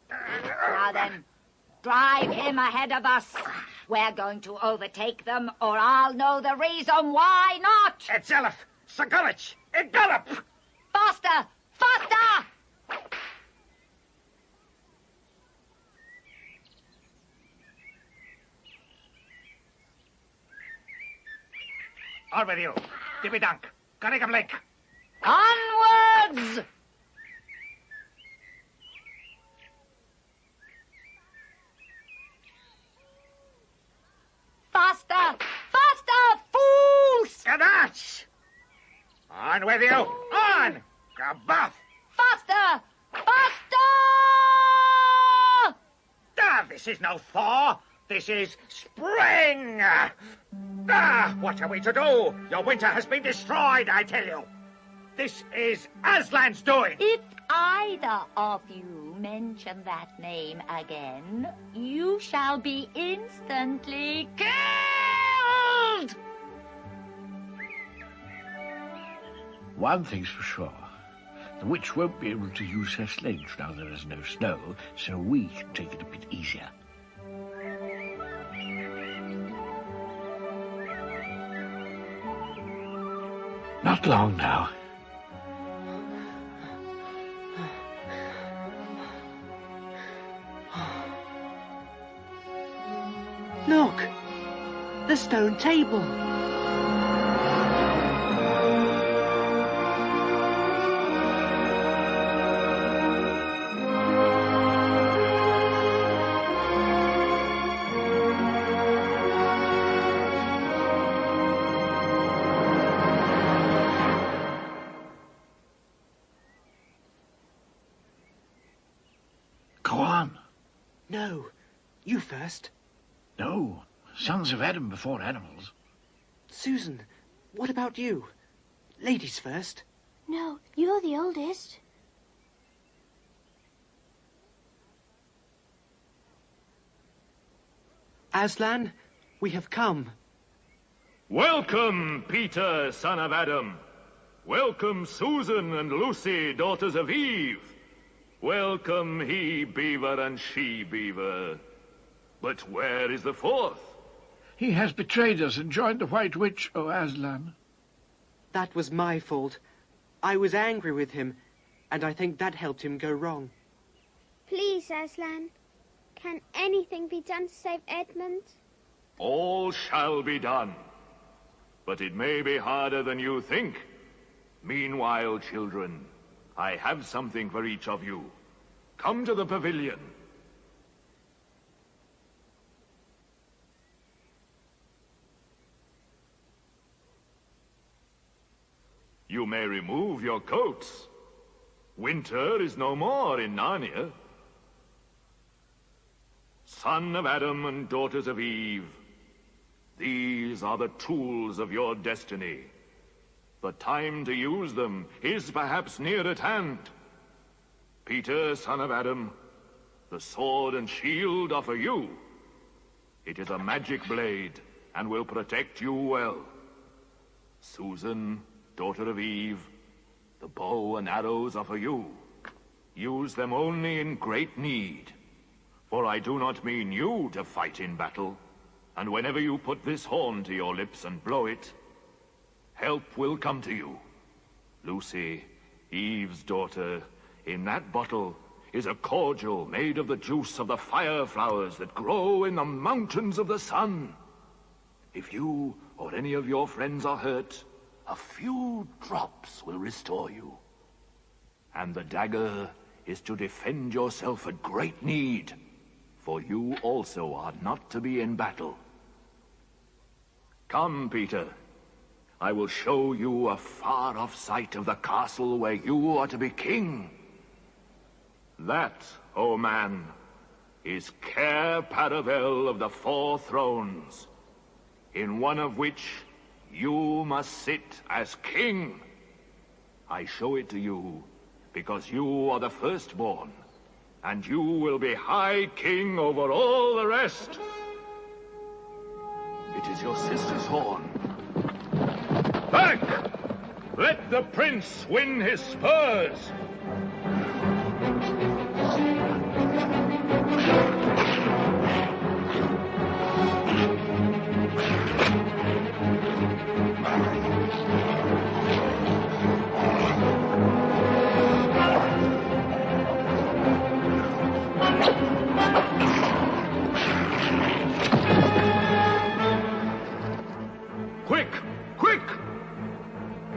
Now then, drive him ahead of us. We're going to overtake them, or I'll know the reason why not. Etzelif, Sagulich, Gallop! Faster! On with you. Dippy Dunk. Cunningham Link. Onwards! Faster, fools! Gadach! On with you. On! Gabuff! Faster! This is no thaw. This is spring. What are we to do? Your winter has been destroyed, I tell you. This is Aslan's doing. If either of you mention that name again, you shall be instantly killed! One thing's for sure. The witch won't be able to use her sledge now there is no snow, so we can take it a bit easier. Not long now. Look! The stone table! Go on. No, you first. No, sons of Adam before animals. Susan, what about you? Ladies first. No, you're the oldest. Aslan, we have come. Welcome, Peter, son of Adam. Welcome, Susan and Lucy, daughters of Eve. Welcome, he-beaver and she-beaver. But where is the fourth? He has betrayed us and joined the White Witch, O Aslan. That was my fault. I was angry with him, and I think that helped him go wrong. Please, Aslan, can anything be done to save Edmund? All shall be done. But it may be harder than you think. Meanwhile, children, I have something for each of you. Come to the pavilion. You may remove your coats. Winter is no more in Narnia. Son of Adam and daughters of Eve, these are the tools of your destiny. The time to use them is perhaps near at hand. Peter, son of Adam, the sword and shield are for you. It is a magic blade and will protect you well. Susan, daughter of Eve, the bow and arrows are for you. Use them only in great need. For I do not mean you to fight in battle. And whenever you put this horn to your lips and blow it, help will come to you. Lucy, Eve's daughter, in that bottle is a cordial made of the juice of the fire flowers that grow in the mountains of the sun. If you or any of your friends are hurt, a few drops will restore you. And the dagger is to defend yourself at great need, for you also are not to be in battle. Come, Peter. I will show you a far-off sight of the castle where you are to be king. That, O man, is Cair Paravel of the Four Thrones, in one of which you must sit as king. I show it to you because you are the firstborn, and you will be High King over all the rest. It is your sister's horn. Back! Let the prince win his spurs!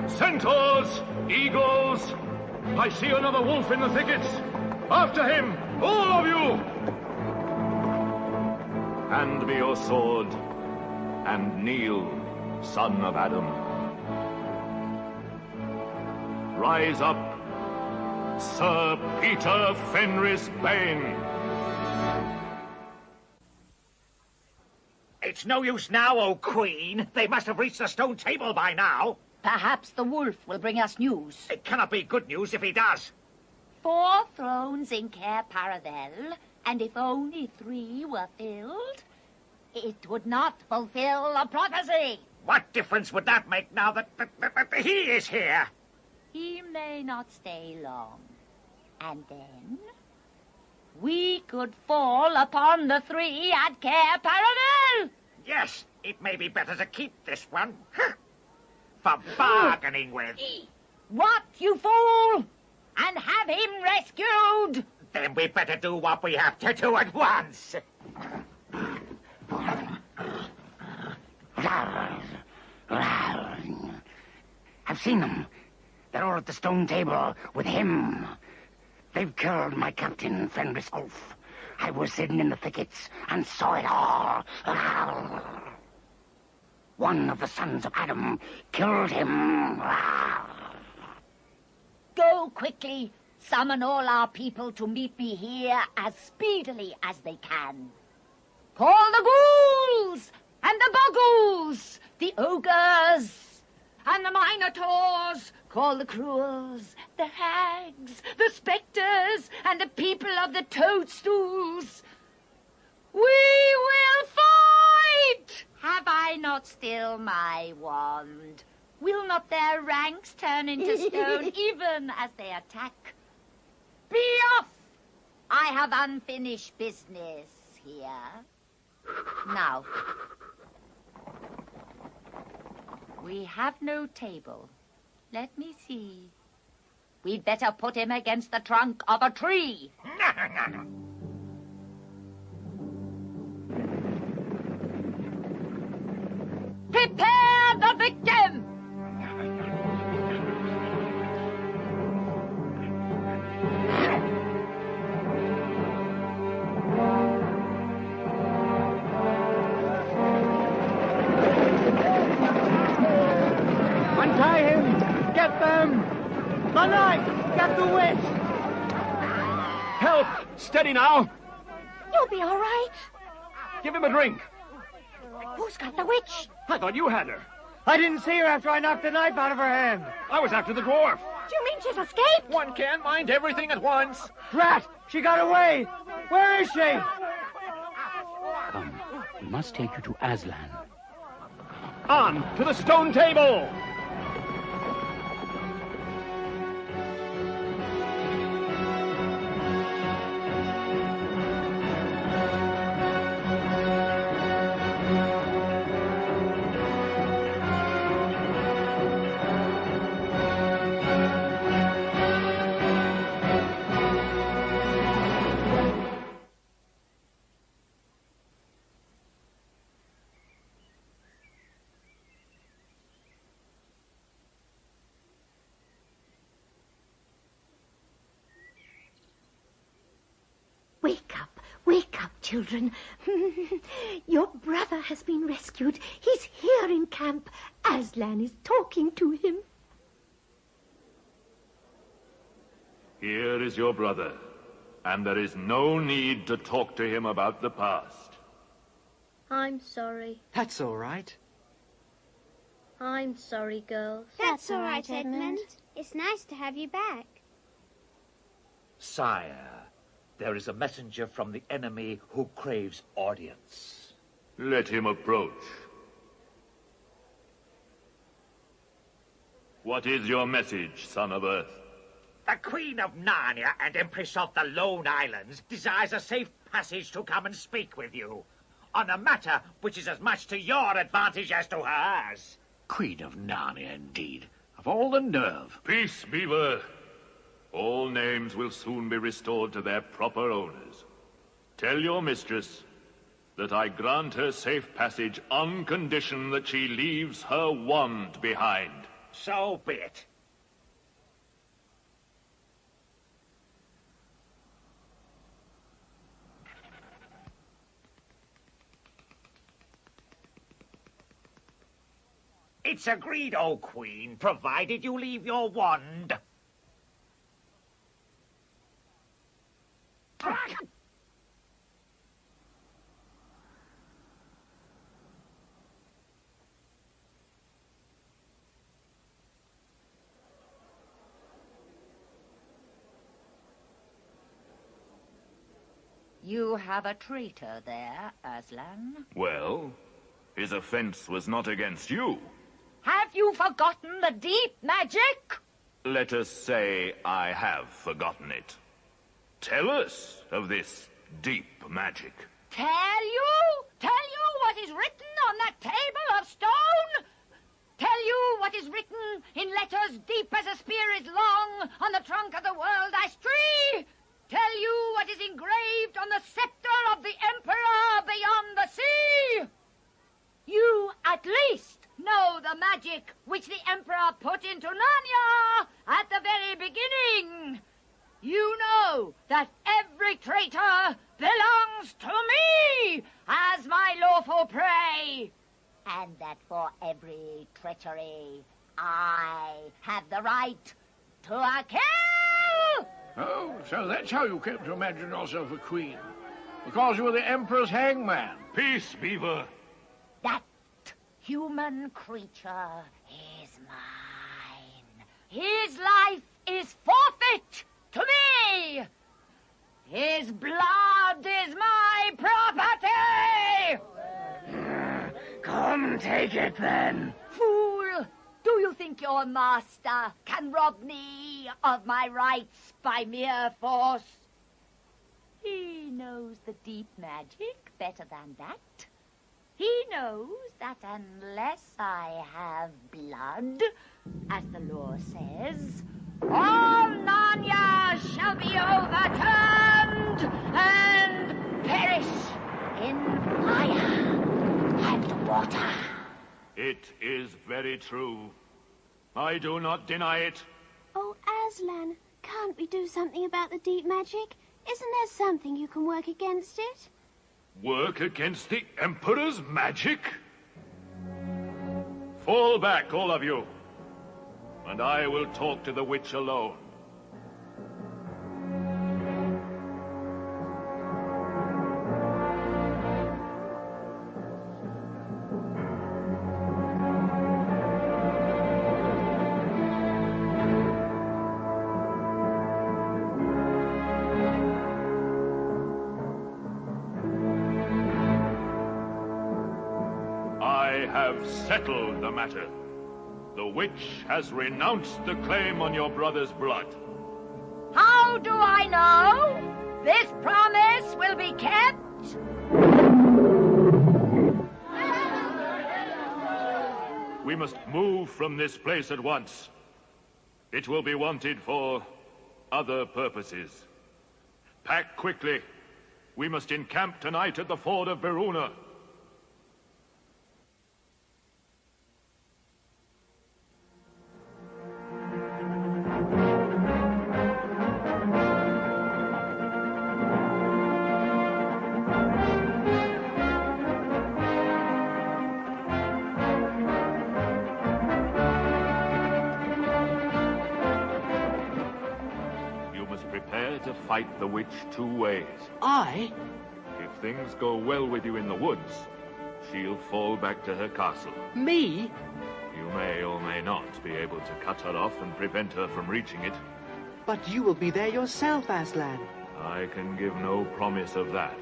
Centaurs! Eagles! I see another wolf in the thickets! After him! All of you! Hand me your sword, and kneel, son of Adam. Rise up, Sir Peter Fenris Bane. It's no use now, O Queen. They must have reached the stone table by now. Perhaps the wolf will bring us news. It cannot be good news if he does. 4 thrones in Cair Paravel, and if only 3 were filled, it would not fulfill a prophecy. What difference would that make now that he is here? He may not stay long. And then we could fall upon the 3 at Cair Paravel. Yes, it may be better to keep this one. For bargaining with. What, you fool? And have him rescued? Then we better do what we have to do at once. I've seen them. They're all at the stone table with him. They've killed my captain, Fenris Ulf. I was sitting in the thickets and saw it all. One of the sons of Adam killed him. Go quickly. Summon all our people to meet me here as speedily as they can. Call the ghouls and the boggles, the ogres and the minotaurs. Call the cruels, the hags, the spectres, and the people of the toadstools. We will fight! Have I not still my wand? Will not their ranks turn into stone even as they attack? Be off! I have unfinished business here. Now, we have no table. Let me see. We'd better put him against the trunk of a tree. Prepare the victim! Untie him! Get them! The knife! Get the witch! Help! Steady now! You'll be all right. Give him a drink. Who's got the witch? I thought you had her. I didn't see her after I knocked the knife out of her hand. I was after the dwarf. Do you mean she's escaped? One can't mind everything at once. Drat! She got away! Where is she? Come, we must take you to Aslan. On to the stone table! Wake up, children. Your brother has been rescued. He's here in camp. Aslan is talking to him. Here is your brother, and there is no need to talk to him about the past. I'm sorry. That's all right. I'm sorry, girls. That's all right, Edmund. It's nice to have you back. Sire, there is a messenger from the enemy who craves audience. Let him approach. What is your message, son of Earth? The Queen of Narnia and Empress of the Lone Islands desires a safe passage to come and speak with you on a matter which is as much to your advantage as to hers. Queen of Narnia, indeed. Of all the nerve. Peace, Beaver. All names will soon be restored to their proper owners. Tell your mistress that I grant her safe passage on condition that she leaves her wand behind. So be it. It's agreed, O Queen, provided you leave your wand. You have a traitor there, Aslan. Well, his offense was not against you. Have you forgotten the deep magic? Let us say I have forgotten it. Tell us of this deep magic. Tell you? Tell you what is written on that table of stone? Tell you what is written in letters deep as a spear is long on the trunk of the world-ash tree? Tell you what is engraved on the scepter of the Emperor beyond the sea? You, at least, know the magic which the Emperor put into Narnia at the very beginning. You know that every traitor belongs to me as my lawful prey. And that for every treachery, I have the right to a kill! Oh, so that's how you came to imagine yourself a queen. Because you were the Emperor's hangman. Peace, Beaver. That human creature is mine. His life is forfeit to me. His blood is my property. Come take it then. Fool! Do you think your master can rob me of my rights by mere force? He knows the deep magic better than that. He knows that unless I have blood, as the law says, all Narnia shall be overturned and perish in fire and water. It is very true. I do not deny it. Oh, Aslan, can't we do something about the deep magic? Isn't there something you can work against it? Work against the Emperor's magic? Fall back, all of you, and I will talk to the witch alone. I have settled the matter. The witch has renounced the claim on your brother's blood. How do I know this promise will be kept? We must move from this place at once. It will be wanted for other purposes. Pack quickly. We must encamp tonight at the ford of Veruna. Prepare to fight the witch 2 ways. I? If things go well with you in the woods, she'll fall back to her castle. Me? You may or may not be able to cut her off and prevent her from reaching it. But you will be there yourself, Aslan. I can give no promise of that.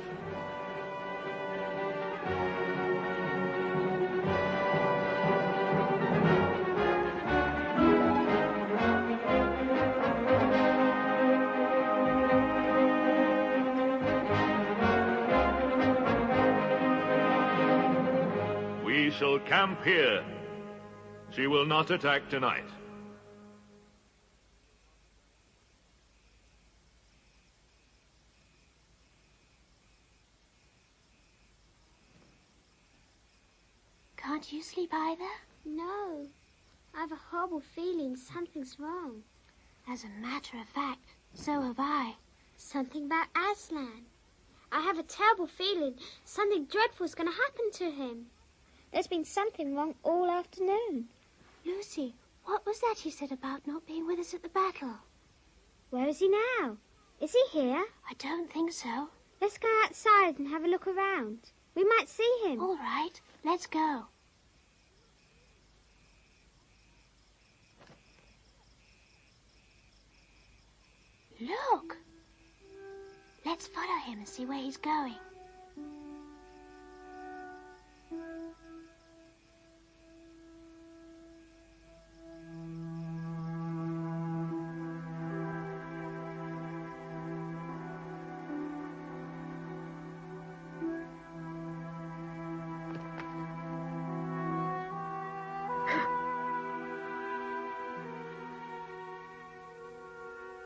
We shall camp here. She will not attack tonight. Can't you sleep either? No. I have a horrible feeling something's wrong. As a matter of fact, so have I. Something about Aslan. I have a terrible feeling something dreadful's going to happen to him. There's been something wrong all afternoon. Lucy, what was that you said about not being with us at the battle? Where is he now? Is he here? I don't think so. Let's go outside and have a look around. We might see him. All right, let's go. Look! Let's follow him and see where he's going.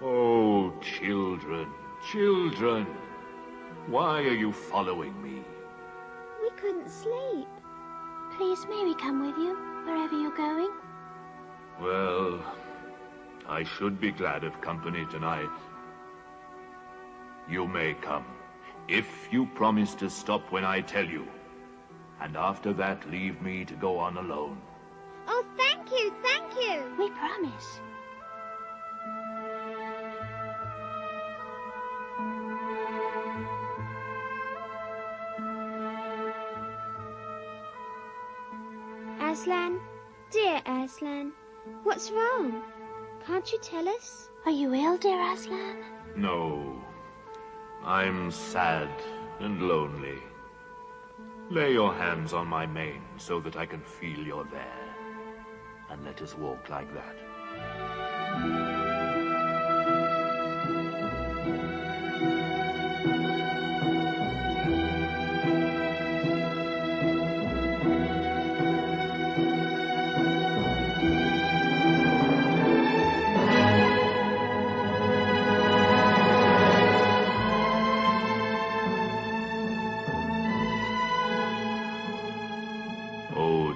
Oh, children, children, why are you following me? We couldn't sleep. Please, may we come with you, wherever you're going? Well, I should be glad of company tonight. You may come, if you promise to stop when I tell you. And after that, leave me to go on alone. Oh, thank you, thank you. We promise. Aslan, dear Aslan, what's wrong? Can't you tell us? Are you ill, dear Aslan? No, I'm sad and lonely. Lay your hands on my mane so that I can feel you're there. And let us walk like that.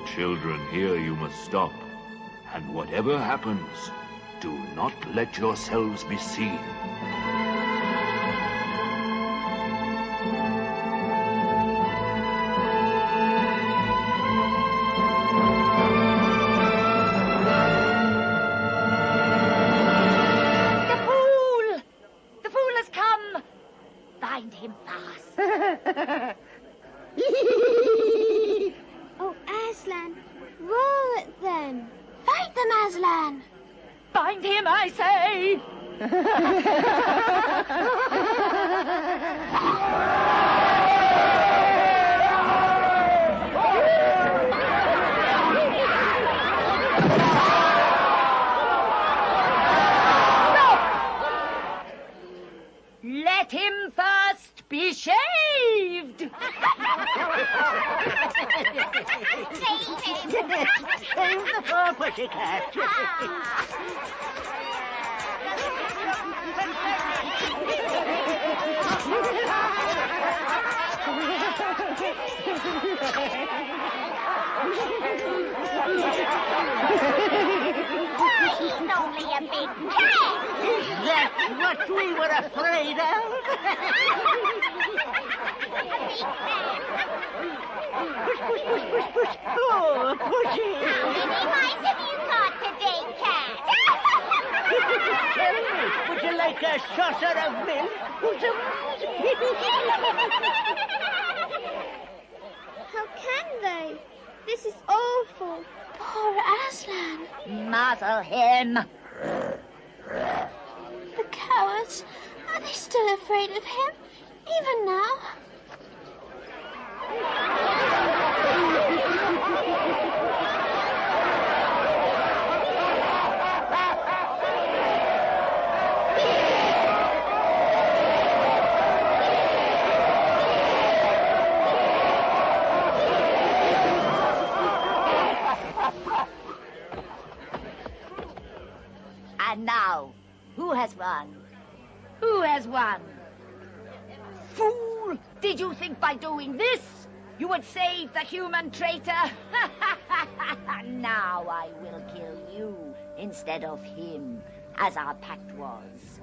children, here you must stop. And whatever happens, do not let yourselves be seen. The fool has come! Bind him fast. Oh, Aslan, roar at them. Fight them, Aslan! Bind him, I say! Let him first be shaved! Save the poor pussycat. He's only a big cat! Is that what we were afraid of? Push, push, push, push, push. Oh, pushy. How many mice have you got today, cat? Tell me, would you like a saucer of milk? How can they? This is awful. Poor Aslan. Muzzle him. The cowards. Are they still afraid of him? Even now? And now, who has won? Who has won? Fool! Did you think by doing this you would save the human traitor? Now I will kill you instead of him, as our pact was.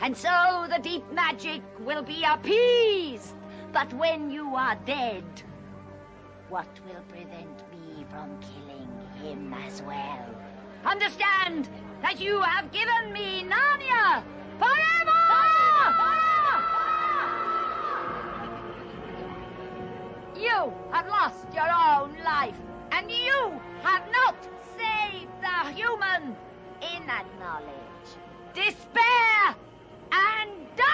And so the deep magic will be appeased. But when you are dead, what will prevent me from killing him as well? Understand that you have given me Narnia forever! You have lost your own life, and you have not saved the human. In that knowledge, despair and die!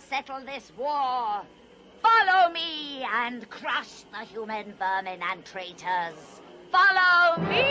Settle this war. Follow me and crush the human vermin and traitors. Follow me!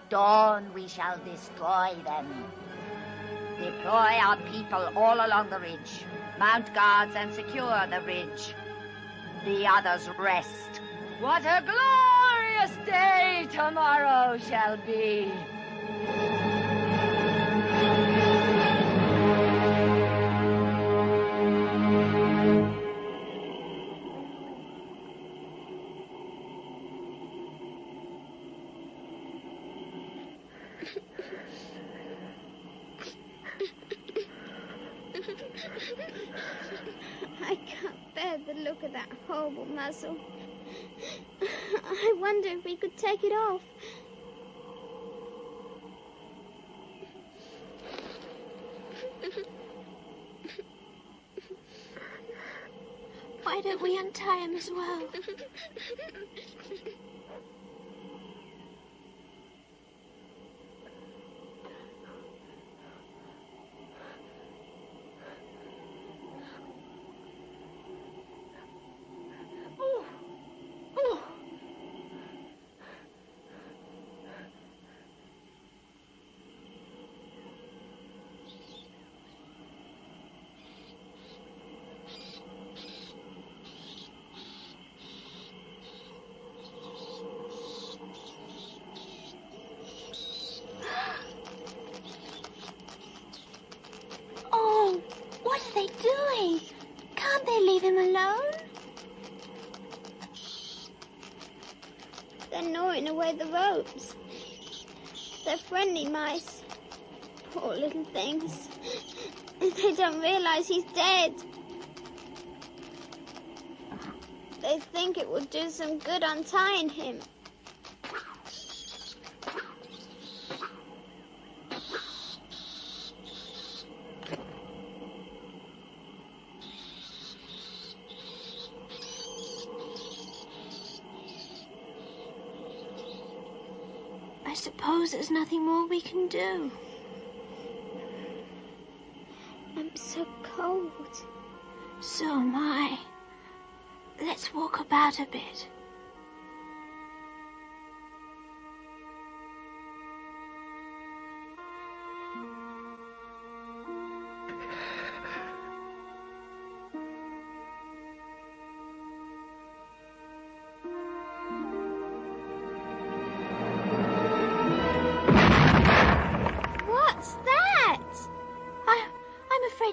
Dawn we shall destroy them. Deploy our people all along the ridge. Mount guards and secure the ridge. The others rest. What a glorious day tomorrow shall be. bear the look of that horrible muzzle. I wonder if we could take it off. Why don't we untie him as well? Doing? Can't they leave him alone? They're gnawing away the ropes. They're friendly mice. Poor little things. They don't realize he's dead. They think it will do some good untying him. I suppose there's nothing more we can do. I'm so cold. So am I. Let's walk about a bit.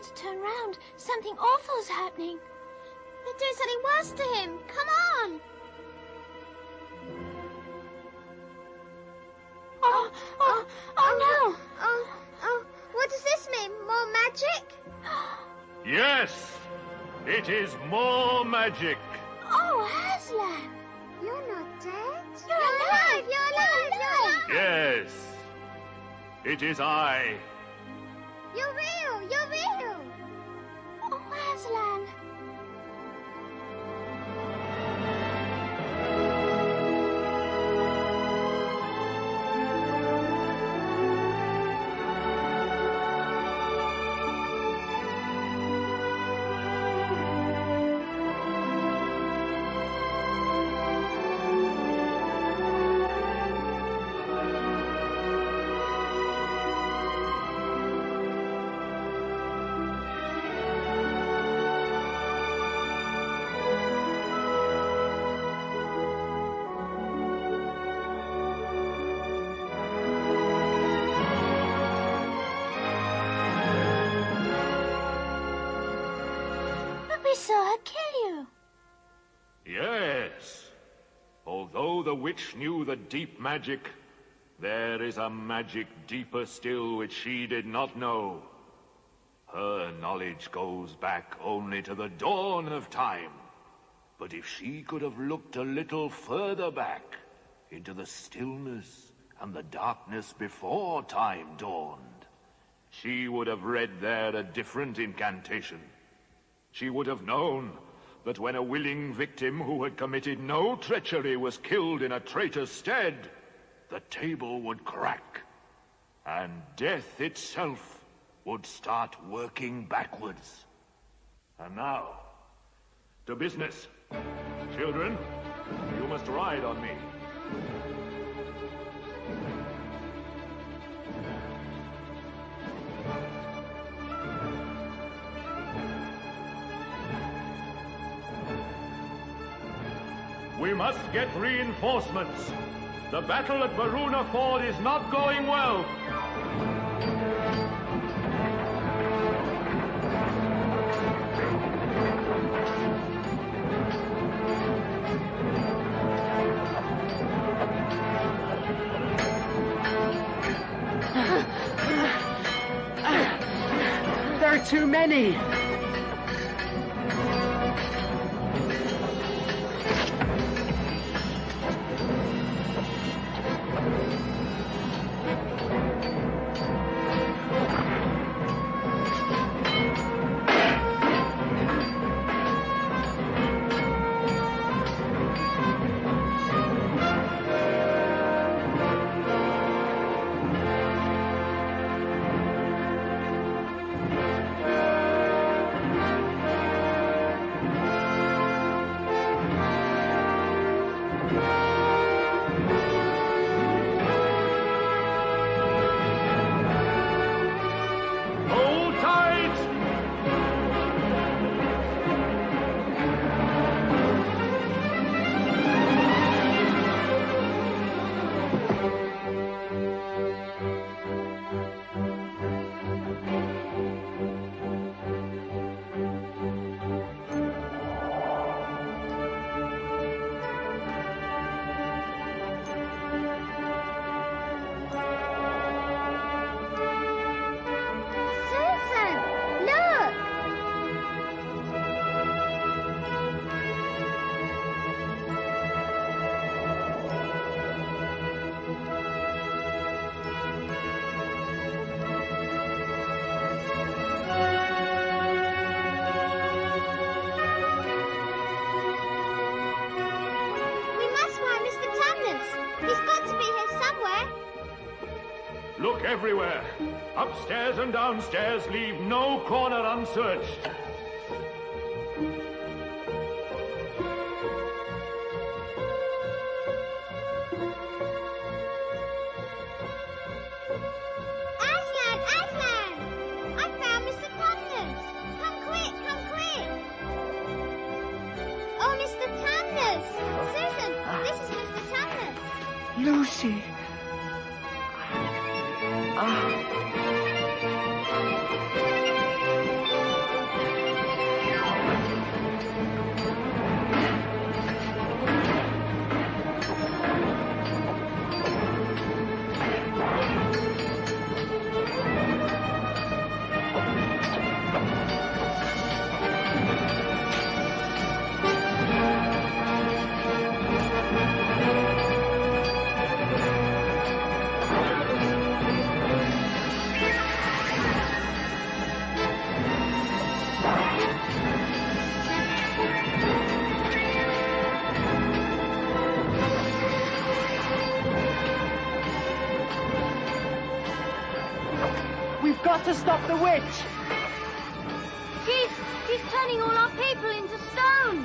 To turn round. Something awful's happening. They're doing something worse to him. Come on. Oh no. Oh, what does this mean? More magic? Yes, it is more magic. Oh, Aslan. You're not dead. You're alive. You're alive. Yes, it is I. You're real. You're real. Oh, Aslan. We saw her kill you. Yes. Although the witch knew the deep magic, there is a magic deeper still which she did not know. Her knowledge goes back only to the dawn of time. But if she could have looked a little further back into the stillness and the darkness before time dawned, she would have read there a different incantation. She would have known that when a willing victim who had committed no treachery was killed in a traitor's stead, the table would crack, and death itself would start working backwards. And now, to business. Children, you must ride on me. We must get reinforcements. The battle at Varuna Ford is not going well. There are too many. Look everywhere. Upstairs and downstairs, leave no corner unsearched. Aslan! Aslan! I found Mr. Tumnus! Come quick! Come quick! Oh, Mr. Tumnus! Susan, this is Mr. Tumnus. Lucy! We've got to stop the witch! She's turning all our people into stone!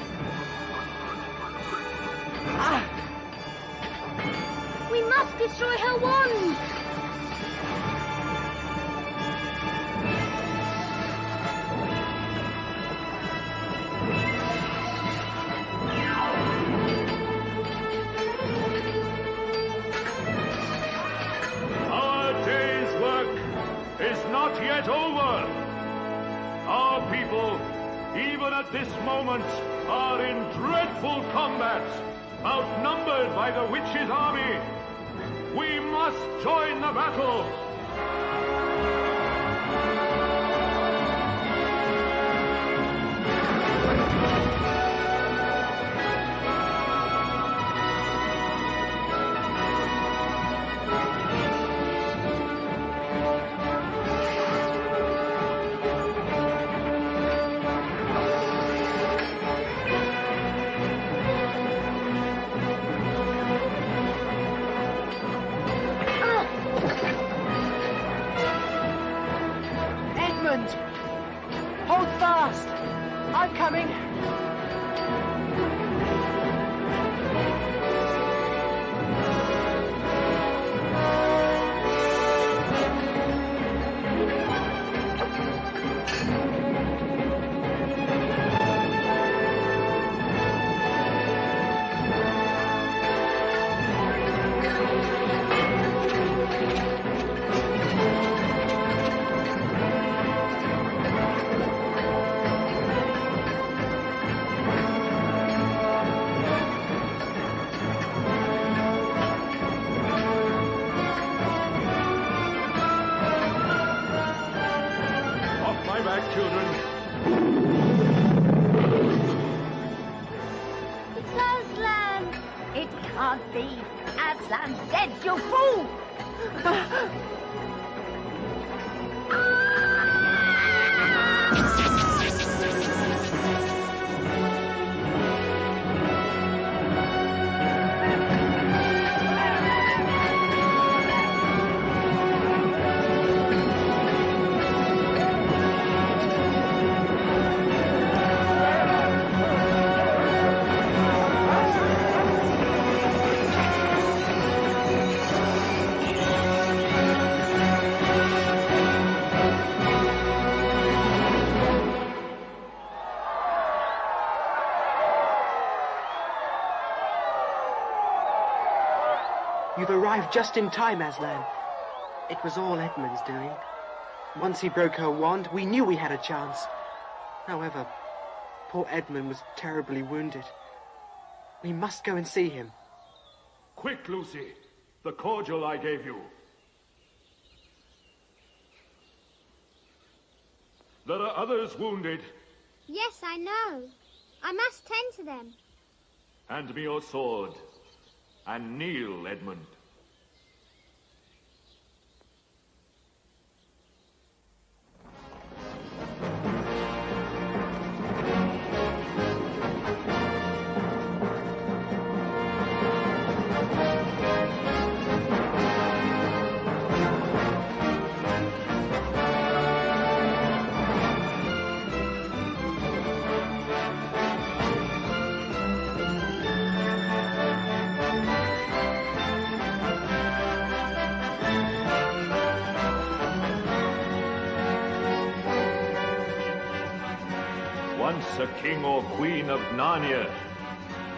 We must destroy her wand! Our day's work is not yet over. Our people, even at this moment, are in dreadful combat, outnumbered by the witch's army. We must join the battle. Edmund! Hold fast! I'm coming! Off my back, children. It's Aslan! It can't be. Aslan's dead, you fool! You've arrived just in time, Aslan. It was all Edmund's doing. Once he broke her wand, we knew we had a chance. However, poor Edmund was terribly wounded. We must go and see him. Quick, Lucy. The cordial I gave you. There are others wounded. Yes, I know. I must tend to them. Hand me your sword. And kneel, Edmund. once a king or queen of Narnia,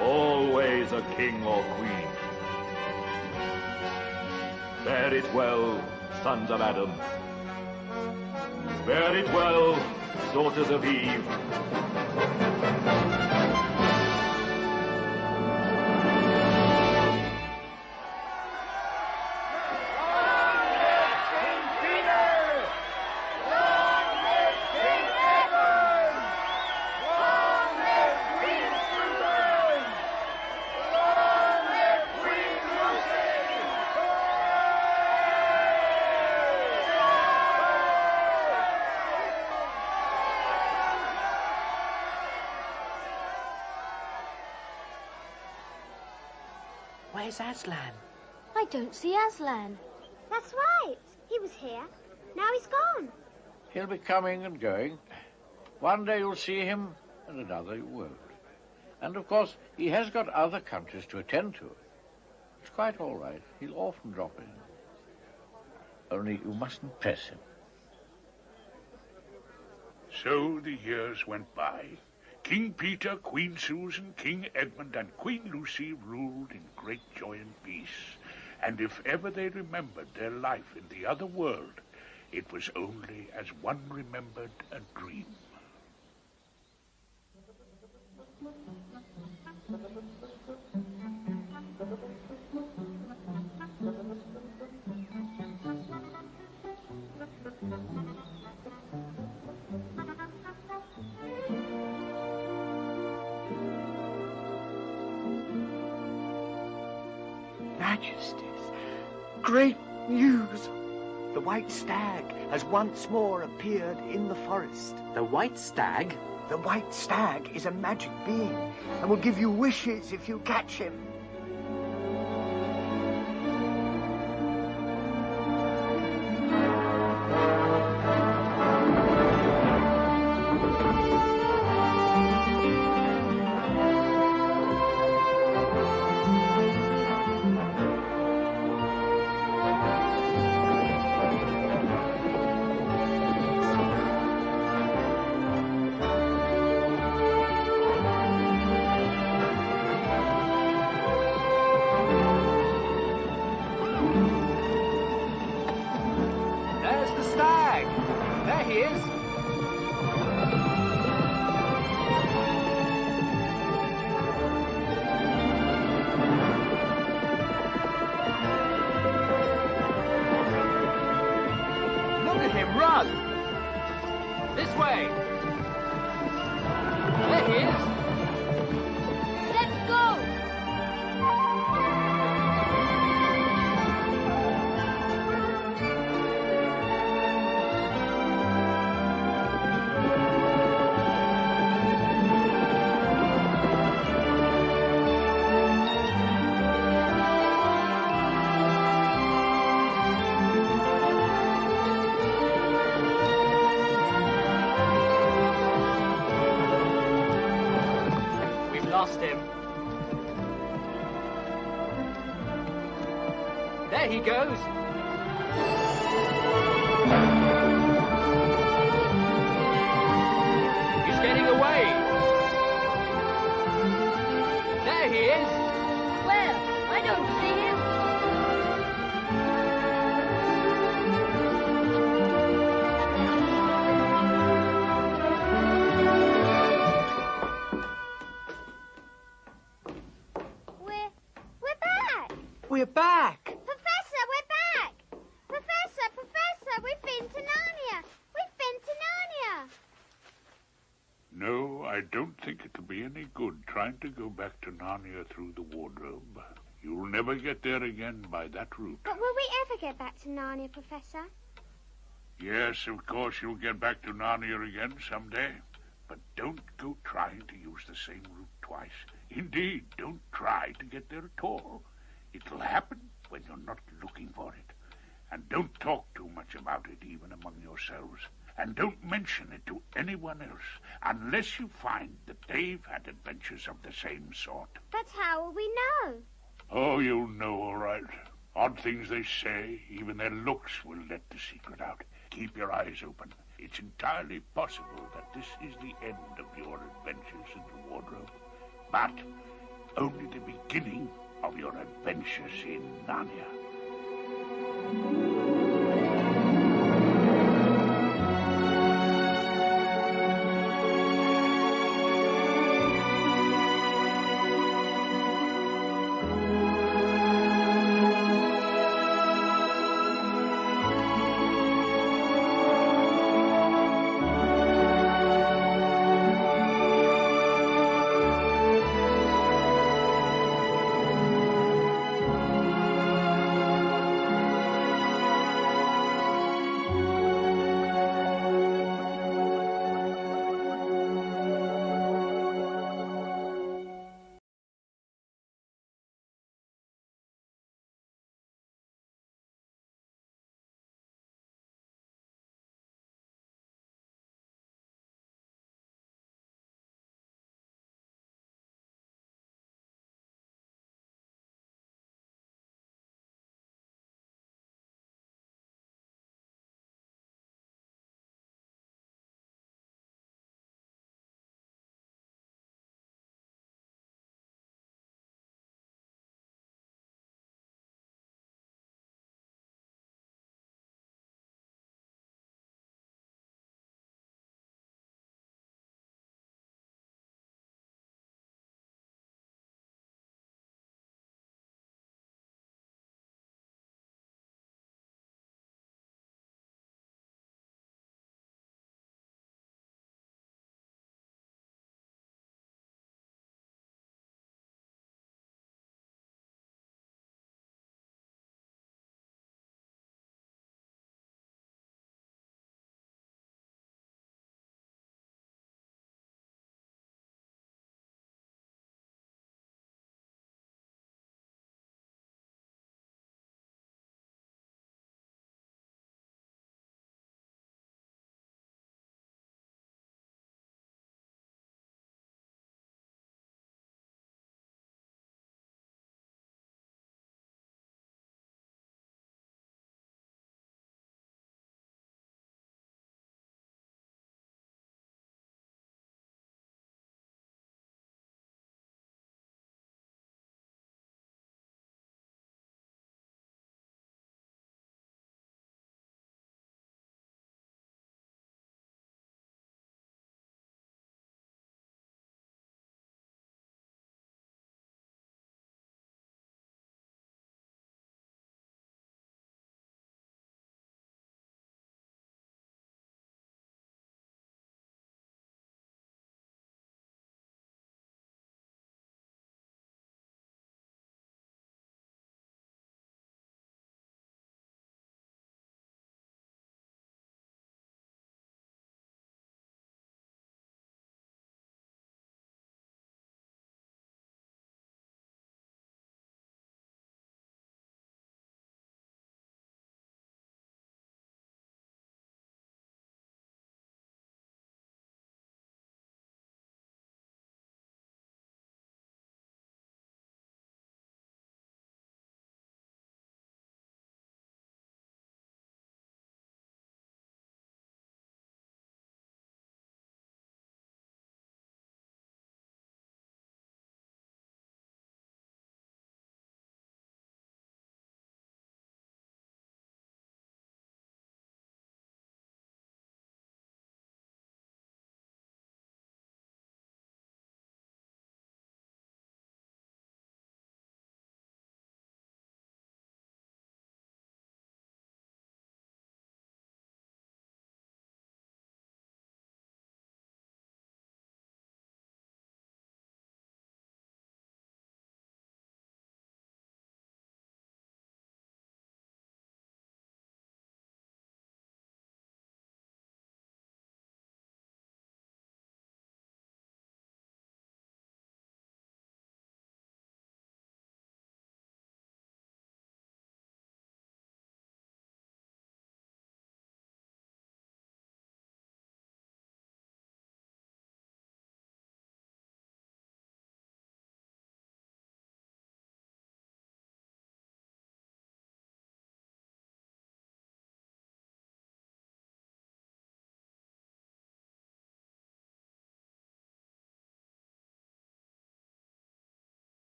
always a king or queen. Fare it well, sons of Adam. Fare it well, daughters of Eve. Where's Aslan? I don't see Aslan. That's right. He was here. Now he's gone. He'll be coming and going. One day you'll see him, and another you won't. And, of course, he has got other countries to attend to. It's quite all right. He'll often drop in. Only you mustn't press him. So the years went by. King Peter, Queen Susan, King Edmund, and Queen Lucy ruled in great joy and peace. And if ever they remembered their life in the other world, it was only as one remembered a dream. Majesties, great news! The white stag has once more appeared in the forest. The white stag? The white stag is a magic being and will give you wishes if you catch him. There he goes. He's getting away. There he is. Well, I don't see him. We're back. We're back. Professor, we're back. Professor, we've been to Narnia. We've been to Narnia. No, I don't think it'll be any good trying to go back to Narnia through the wardrobe. You'll never get there again by that route. But will we ever get back to Narnia, Professor? Yes, of course you'll get back to Narnia again someday. But don't go trying to use the same route twice. Indeed, don't try to get there at all. It'll happen when you're not looking for it. And don't talk too much about it, even among yourselves. And don't mention it to anyone else, unless you find that they've had adventures of the same sort. But how will we know? Oh, you'll know all right. Odd things they say, even their looks will let the secret out. Keep your eyes open. It's entirely possible that this is the end of your adventures in the wardrobe, but only the beginning of your adventures in Narnia.